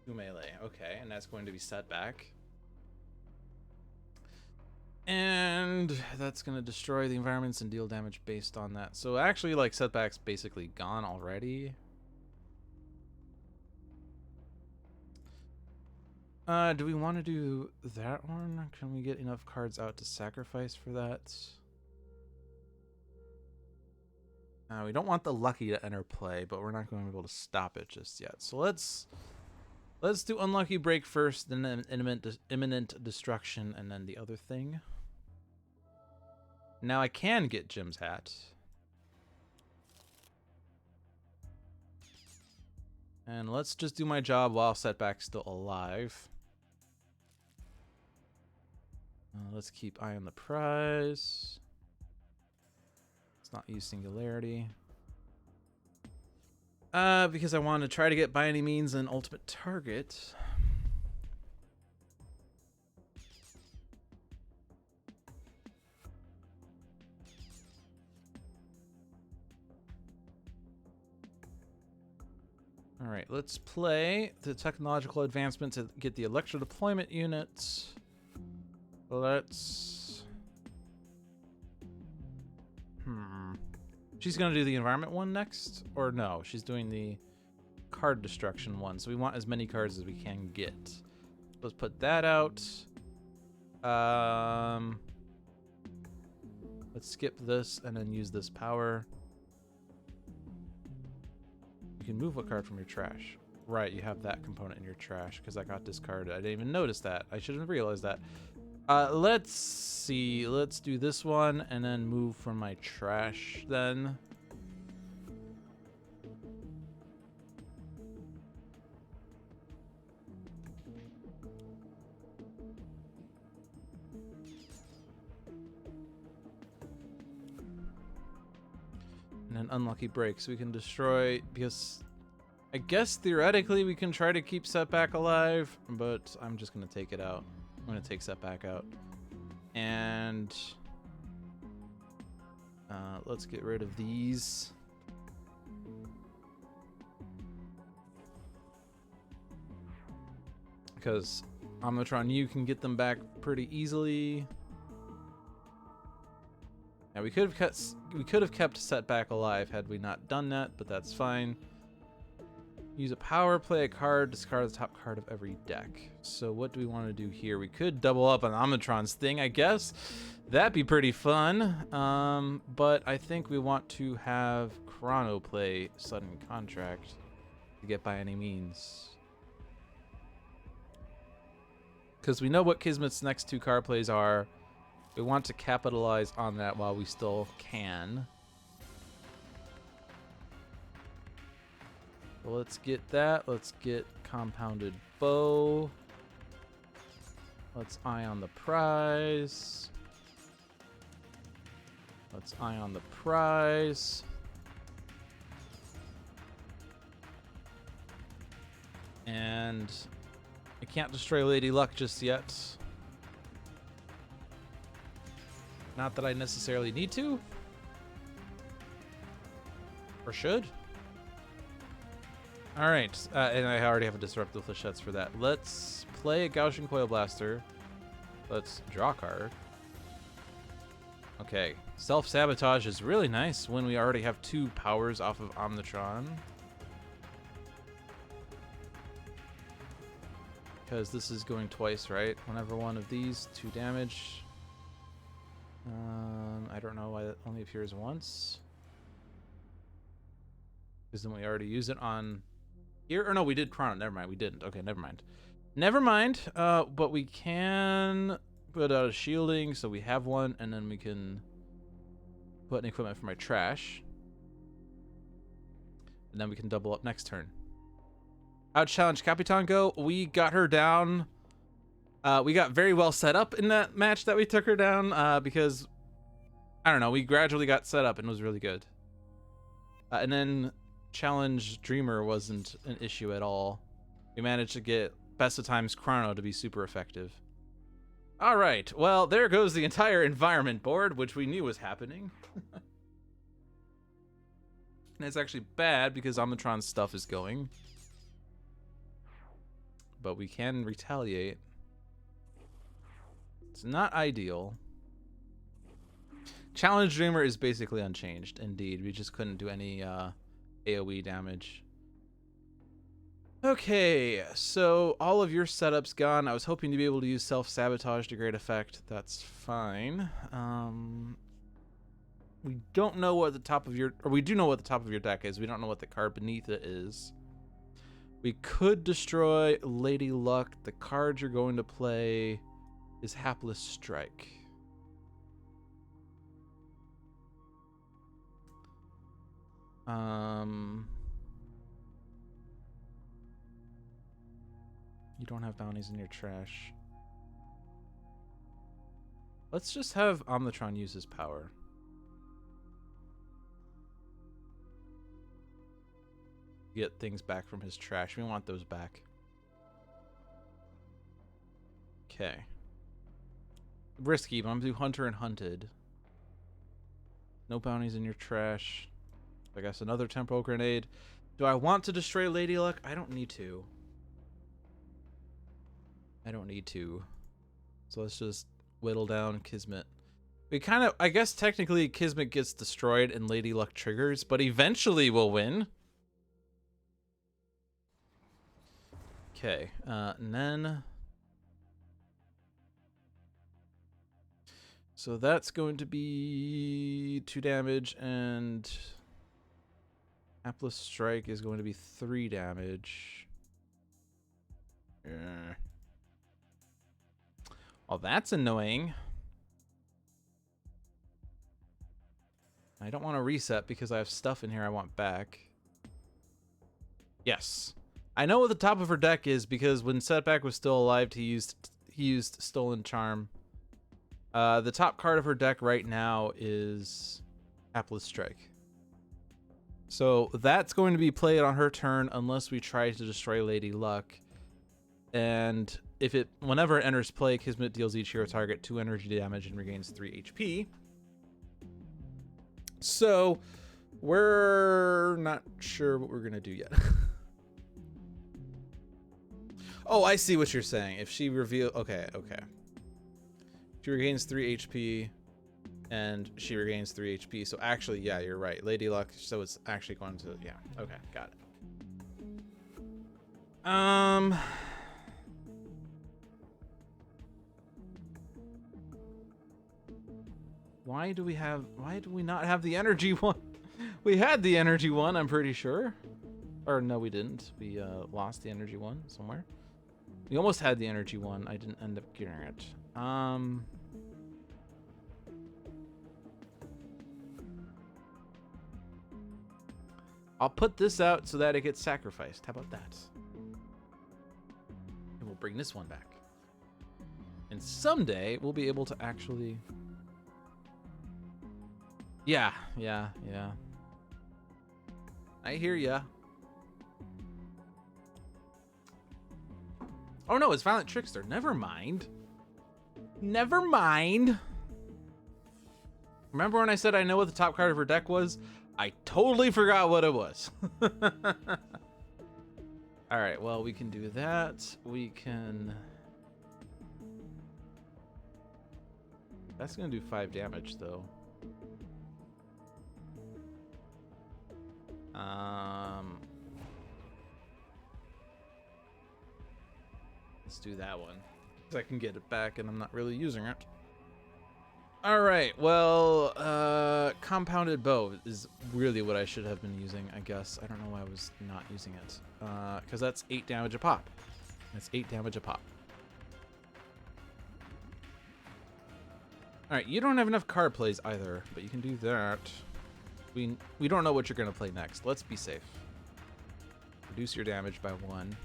2 melee. Okay, and that's going to be Setback. And that's going to destroy the environments and deal damage based on that. So actually, like, Setback's basically gone already. Do we want to do that one? Can we get enough cards out to sacrifice for that? We don't want the Lucky to enter play, but we're not going to be able to stop it just yet. So let's do Unlucky Break first, then Imminent Destruction, and then the other thing. Now I can get Jim's Hat. And let's just do my job while Setback's still alive. Let's keep Eye on the Prize. Let's not use Singularity. Because I want to try to get by any means an ultimate target. Alright, let's play the technological advancement to get the Electro Deployment unit. Let's... She's going to do the environment one next? Or no, she's doing the card destruction one. So we want as many cards as we can get. Let's put that out. Let's skip this and then use this power. You can move a card from your trash. Right, you have that component in your trash because I got discarded. I didn't even notice that. I should have realized that. Let's see. Let's do this one and then move from my trash then. And then unlucky breaks. We can destroy because I guess theoretically we can try to keep Setback alive, but I'm just going to take it out. I'm going to take Setback out. And let's get rid of these. Because Omnitron-U can get them back pretty easily. Now we could have kept Setback alive had we not done that, but that's fine. Use a power, play a card, discard the top card of every deck. So what do we want to do here? We could double up on Omnitron's thing, I guess. That'd be pretty fun. But I think we want to have Chrono play Sudden Contract to get by any means. Because we know what Kismet's next two card plays are. We want to capitalize on that while we still can. So let's get that. Let's get Compounded Bow. Let's eye on the prize. Let's eye on the prize. And I can't destroy Lady Luck just yet. Not that I necessarily need to. Or should. Alright, and I already have a Disruptive Flechettes for that. Let's play a Gaussian Coil Blaster. Let's draw a card. Okay, Self-Sabotage is really nice when we already have two powers off of Omnitron. Because this is going twice, right? Whenever one of these, 2 damage. I don't know why that only appears once. Because then we already used it on here. Or no, we did Chrono. Never mind, we didn't. Okay, never mind. Never mind. But we can put out a shielding, so we have one, and then we can put an equipment for my trash. And then we can double up next turn. How'd Challenge Capitan go? We got her down. We got very well set up in that match that we took her down because, I don't know, we gradually got set up and it was really good. And then Challenge Dreamer wasn't an issue at all. We managed to get Best of Times Chrono to be super effective. All right, well, there goes the entire environment board, which we knew was happening. And it's actually bad because Omnitron's stuff is going. But we can retaliate. It's not ideal. Challenge Dreamer is basically unchanged, indeed. We just couldn't do any AoE damage. Okay, so all of your setup's gone. I was hoping to be able to use Self-Sabotage to great effect. That's fine. We don't know what the top of your... Or we do know what the top of your deck is. We don't know what the card beneath it is. We could destroy Lady Luck. The card you're going to play is Hapless Strike. You don't have bounties in your trash. Let's just have Omnitron use his power. Get things back from his trash. We want those back. Okay. Risky, but I'm gonna do Hunter and Hunted. No bounties in your trash. I guess another Temporal Grenade. Do I want to destroy Lady Luck? I don't need to. I don't need to. So let's just whittle down Kismet. We kind of, I guess technically Kismet gets destroyed and Lady Luck triggers, but eventually we'll win. Okay, and then So that's going to be 2 damage, and Hapless Strike is going to be 3 damage. Yeah. Well, that's annoying. I don't want to reset because I have stuff in here I want back. Yes. I know what the top of her deck is because when Setback was still alive, he used Stolen Charm. The top card of her deck right now is Hapless Strike. So that's going to be played on her turn unless we try to destroy Lady Luck. And if whenever it enters play, Kismet deals each hero target 2 energy damage and regains 3 HP. So we're not sure what we're gonna do yet. Oh, I see what you're saying. If she okay. She regains 3 HP and she regains 3 HP. So actually, yeah, you're right. Lady Luck, so it's actually going to, yeah. Okay, got it. Why do we not have the energy one? We had the energy one, I'm pretty sure. Or no, we didn't. We lost the energy one somewhere. We almost had the energy one. I didn't end up getting it. I'll put this out so that it gets sacrificed. How about that? And we'll bring this one back. And someday we'll be able to actually... Yeah. I hear ya. Oh no, it's Violent Trickster. Never mind. Remember when I said I know what the top card of her deck was? I totally forgot what it was. Alright, well, we can do that. We can... That's gonna do 5 damage, though. Let's do that one. So I can get it back and I'm not really using it. Alright, well, Compounded Bow is really what I should have been using, I guess. I don't know why I was not using it. Because that's 8 damage a pop. That's 8 damage a pop. Alright, you don't have enough card plays either, but you can do that. We don't know what you're going to play next. Let's be safe. Reduce your damage by 1.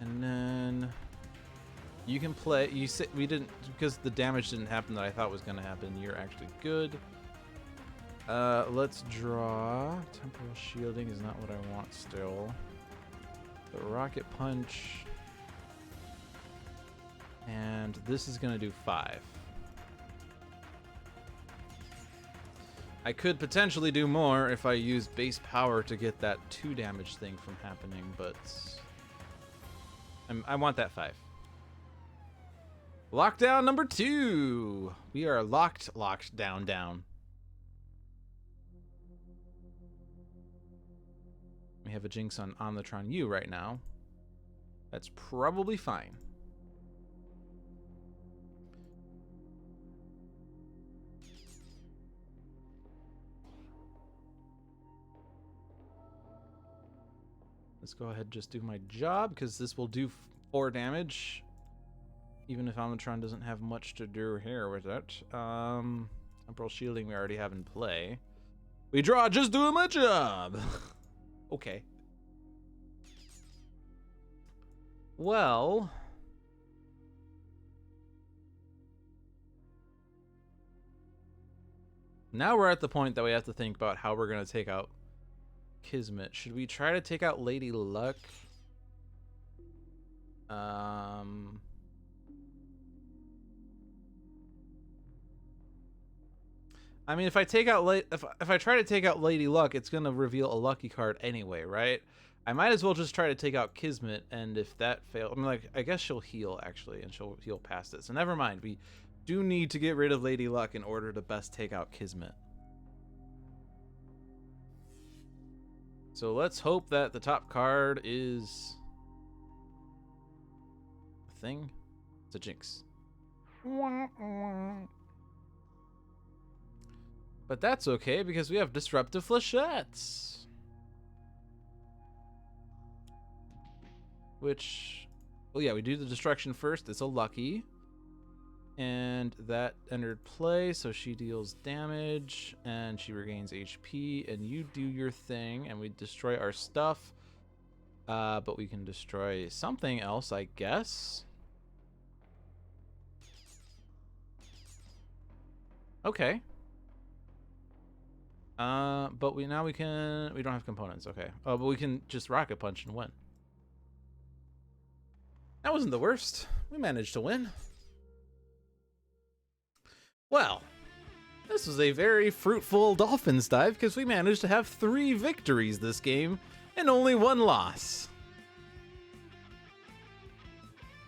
And then you can play. You say we didn't because the damage didn't happen that I thought was going to happen. You're actually good. Let's draw. Temporal Shielding is not what I want still. The Rocket Punch. And this is going to do 5. I could potentially do more if I use base power to get that 2 damage thing from happening, but I want that 5. Lockdown number 2. We are locked down. We have a Jinx on Omnitron-U right now. That's probably fine. Let's go ahead and just do my job, because this will do 4 damage. Even if Omnitron doesn't have much to do here with it. Temporal Shielding we already have in play. We draw, just doing my job! Okay. Well... now we're at the point that we have to think about how we're going to take out Kismet. Should we try to take out Lady Luck? I mean, if I take out if I try to take out Lady Luck, it's gonna reveal a lucky card anyway, right? I might as well just try to take out Kismet, and if that fails, I mean, like, I guess she'll heal actually, and she'll heal past it. So never mind. We do need to get rid of Lady Luck in order to best take out Kismet. So let's hope that the top card is thing? It's a jinx. But that's okay because we have disruptive flechettes. Which, well, yeah, we do the destruction first. It's a lucky. And that entered play, so she deals damage and she regains HP. And you do your thing, and we destroy our stuff. But we can destroy something else, I guess. Okay. But we don't have components, okay. Oh, but we can just rocket punch and win. That wasn't the worst. We managed to win. Well, this was a very fruitful Dolphins dive because we managed to have 3 victories this game and only 1 loss.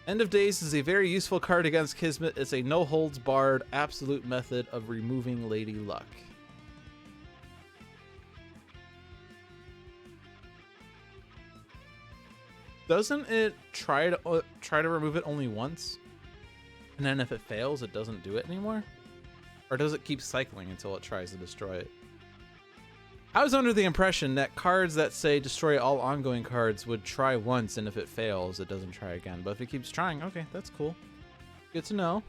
End of Days is a very useful card against Kismet. It's a no-holds-barred absolute method of removing Lady Luck. Doesn't it try to remove it only once? And then if it fails, it doesn't do it anymore? Or does it keep cycling until it tries to destroy it? I was under the impression that cards that say destroy all ongoing cards would try once, and if it fails, it doesn't try again. But if it keeps trying, okay, that's cool. Good to know.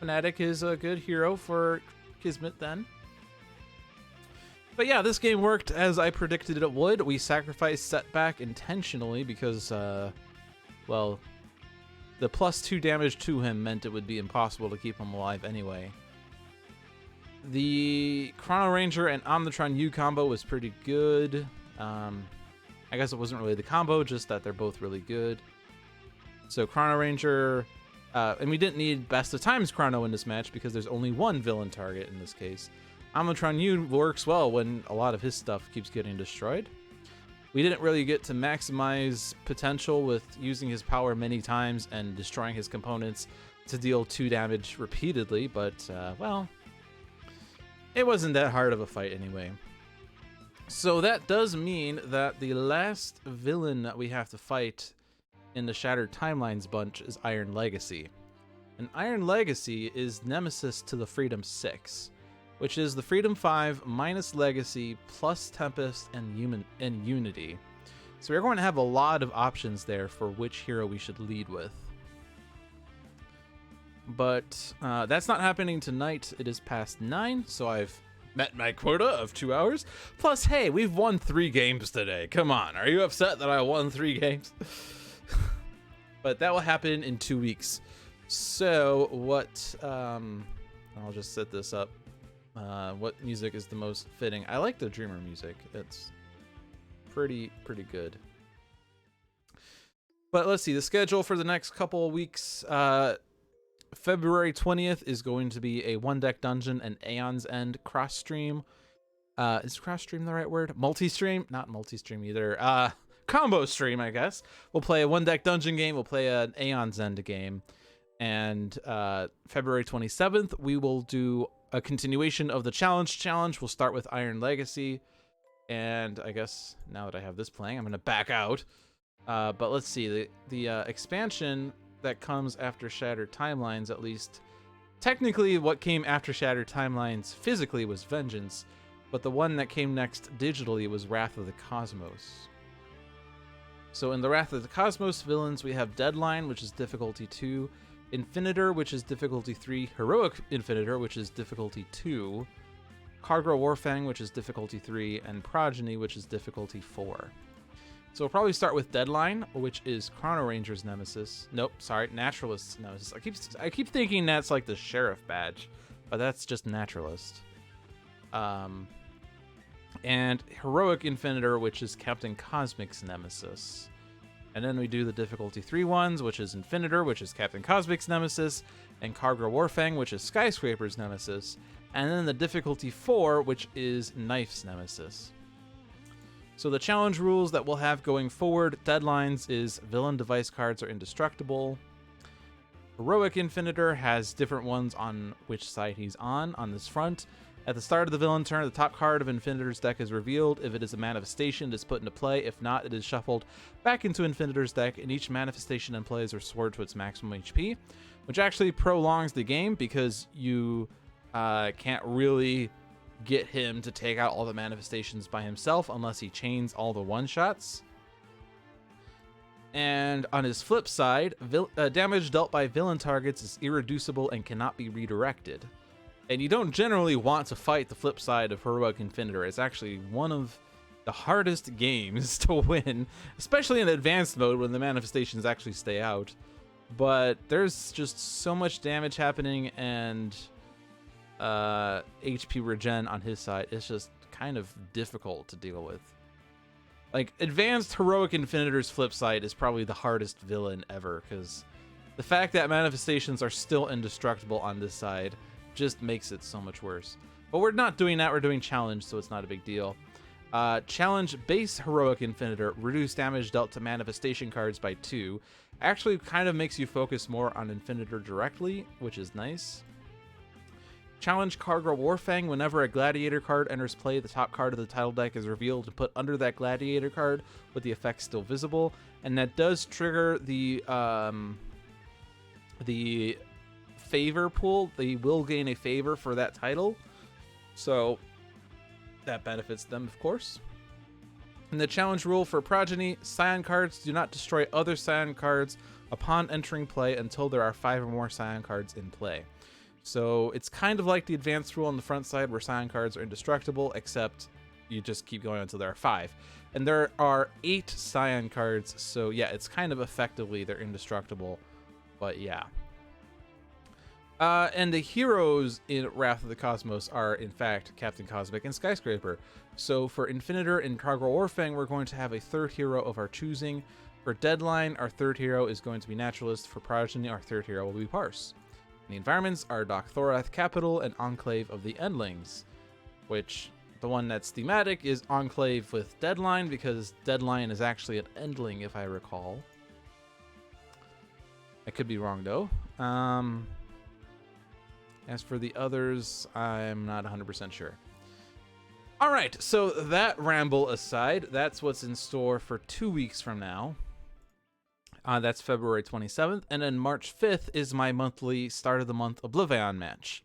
Fnatic is a good hero for Kismet then. But yeah, this game worked as I predicted it would. We sacrificed Setback intentionally because, well, the +2 damage to him meant it would be impossible to keep him alive anyway. The Chrono-Ranger and Omnitron-U combo was pretty good. I guess it wasn't really the combo, just that they're both really good. So Chrono-Ranger, and we didn't need Best of Times Chrono in this match because there's only one villain target in this case. Omnitron-U works well when a lot of his stuff keeps getting destroyed. We didn't really get to maximize potential with using his power many times and destroying his components to deal 2 damage repeatedly, but, well, it wasn't that hard of a fight anyway. So that does mean that the last villain that we have to fight in the Shattered Timelines bunch is Iron Legacy. And Iron Legacy is nemesis to the Freedom 6, which is the Freedom 5 minus Legacy plus Tempest and Unity. So we're going to have a lot of options there for which hero we should lead with. But that's not happening tonight. It is past 9, so I've met my quota of 2 hours. Plus, hey, we've won 3 games today. Come on, are you upset that I won 3 games? But that will happen in 2 weeks. So what, I'll just set this up. What music is the most fitting? I like the Dreamer music. It's pretty good. But let's see, the schedule for the next couple of weeks. February 20th is going to be a 1-deck dungeon and Aeon's End cross-stream. Is cross-stream the right word? Multi-stream? Not multi-stream either. Combo stream, I guess. We'll play a 1-deck dungeon game. We'll play an Aeon's End game. And February 27th, we will do a continuation of the challenge. We'll start with Iron Legacy. And I guess now that I have this playing, I'm going to back out. But let's see. The expansion that comes after Shattered Timelines, at least technically what came after Shattered Timelines physically was Vengeance, but the one that came next digitally was Wrath of the Cosmos. So in the Wrath of the Cosmos villains, we have Deadline, which is difficulty 2, Infinitor, which is difficulty 3, Heroic Infinitor, which is difficulty 2, Cargo Warfang, which is difficulty 3, and Progeny, which is difficulty 4. So we'll probably start with Deadline, which is Chrono-Ranger's nemesis. Nope, sorry, Naturalist's nemesis. I keep thinking that's like the Sheriff badge, but that's just Naturalist. And Heroic Infinitor, which is Captain Cosmic's nemesis. And then we do the difficulty 3 ones, which is Infinitor, which is Captain Cosmic's nemesis, and Cargo Warfang, which is Skyscraper's nemesis, and then the difficulty 4, which is Knife's nemesis. So the challenge rules that we'll have going forward, Deadlines is villain device cards are indestructible. Heroic Infinitor has different ones on which side he's on this front. At the start of the villain turn, the top card of Inventor's deck is revealed. If it is a manifestation, it is put into play. If not, it is shuffled back into Inventor's deck, and each manifestation in play is restored to its maximum HP, which actually prolongs the game because you can't really get him to take out all the manifestations by himself unless he chains all the one-shots. And on his flip side, damage dealt by villain targets is irreducible and cannot be redirected. And you don't generally want to fight the flip side of Heroic Inventor. It's actually one of the hardest games to win, especially in advanced mode when the manifestations actually stay out. But there's just so much damage happening, and HP regen on his side is just kind of difficult to deal with. Like, advanced Heroic Inventor's flip side is probably the hardest villain ever, because the fact that manifestations are still indestructible on this side just makes it so much worse. But we're not doing that, we're doing challenge, so it's not a big deal. Challenge base Heroic Inventor, reduce damage dealt to manifestation cards by 2. Actually kind of makes you focus more on Inventor directly, which is nice. Challenge Cargo Warfang, whenever a Gladiator card enters play, the top card of the title deck is revealed and put under that Gladiator card with the effect still visible. And that does trigger the favor pool. They will gain a favor for that title, so that benefits them, of course. And the challenge rule for Progeny: Scion cards do not destroy other Scion cards upon entering play until there are 5 or more Scion cards in play. So it's kind of like the advanced rule on the front side where Scion cards are indestructible, except you just keep going until there are 5. And there are 8 Scion cards, so yeah, it's kind of effectively they're indestructible, but yeah. And the heroes in Wrath of the Cosmos are, in fact, Captain Cosmic and Skyscraper. So for Inventor and Cargo Warfang, we're going to have a third hero of our choosing. For Deadline, our third hero is going to be Naturalist. For Progeny, our third hero will be Parse. And the environments are Doc Thorath Capital and Enclave of the Endlings, which the one that's thematic is Enclave with Deadline, because Deadline is actually an Endling, if I recall. I could be wrong, though. As for the others, I'm not 100% sure. All right, so that ramble aside, that's what's in store for 2 weeks from now. That's February 27th, and then March 5th is my monthly start of the month Oblivion match,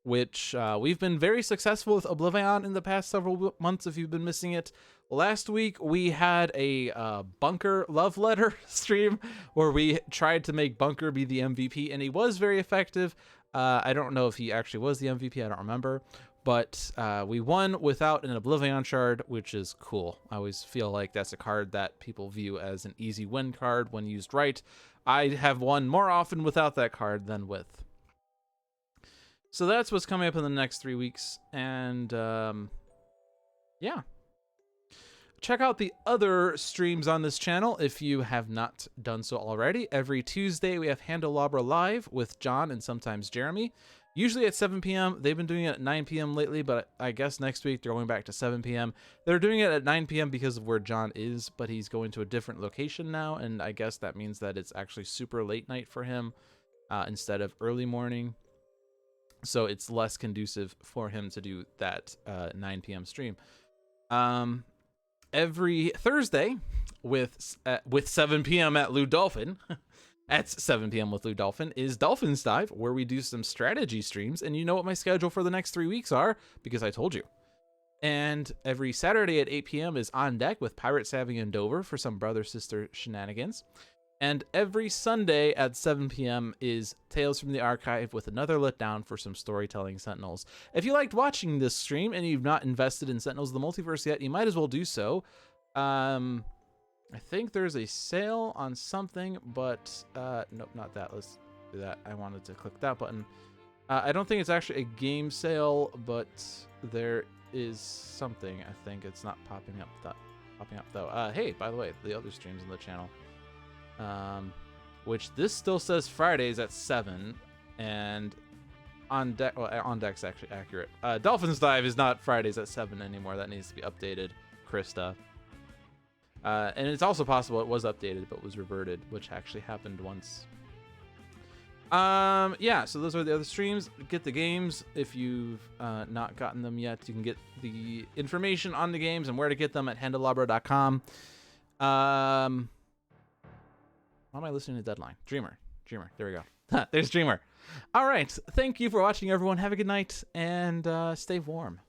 which we've been very successful with Oblivion in the past several months if you've been missing it. Last week, we had a Bunker love letter stream where we tried to make Bunker be the MVP, and he was very effective. I don't know if he actually was the MVP, I don't remember. But we won without an Oblivion shard, which is cool. I always feel like that's a card that people view as an easy win card when used right. I have won more often without that card than with. So that's what's coming up in the next 3 weeks. And yeah. Check out the other streams on this channel if you have not done so already. Every Tuesday we have Handelabra Live with John and sometimes Jeremy. Usually at 7 p.m. They've been doing it at 9 p.m. lately, but I guess next week they're going back to 7 p.m. They're doing it at 9 p.m. because of where John is, but he's going to a different location now, and I guess that means that it's actually super late night for him instead of early morning. So it's less conducive for him to do that 9 p.m. stream. Every Thursday with 7 p.m. at Lou Dolphin, at 7 p.m. with Lou Dolphin, is Dolphin's Dive, where we do some strategy streams. And you know what my schedule for the next 3 weeks are, because I told you. And every Saturday at 8 p.m. is On Deck with Pirate Savvy and Dover for some brother-sister shenanigans. And every Sunday at 7 p.m. is Tales from the Archive with another letdown for some storytelling Sentinels. If you liked watching this stream and you've not invested in Sentinels of the Multiverse yet, you might as well do so. I think there's a sale on something, but nope, not that. Let's do that. I wanted to click that button. I don't think it's actually a game sale, but there is something. I think it's not popping up though. Hey, by the way, the other streams on the channel. Which this still says Fridays at 7, and On Deck, well, On Deck's actually accurate. Dolphin's Dive is not Fridays at 7 anymore. That needs to be updated, Krista. And it's also possible it was updated but was reverted, which actually happened once. Yeah, so those are the other streams. Get the games if you've not gotten them yet. You can get the information on the games and where to get them at handelabra.com. Why am I listening to Deadline? Dreamer. There we go. There's Dreamer. All right. Thank you for watching, everyone. Have a good night and stay warm.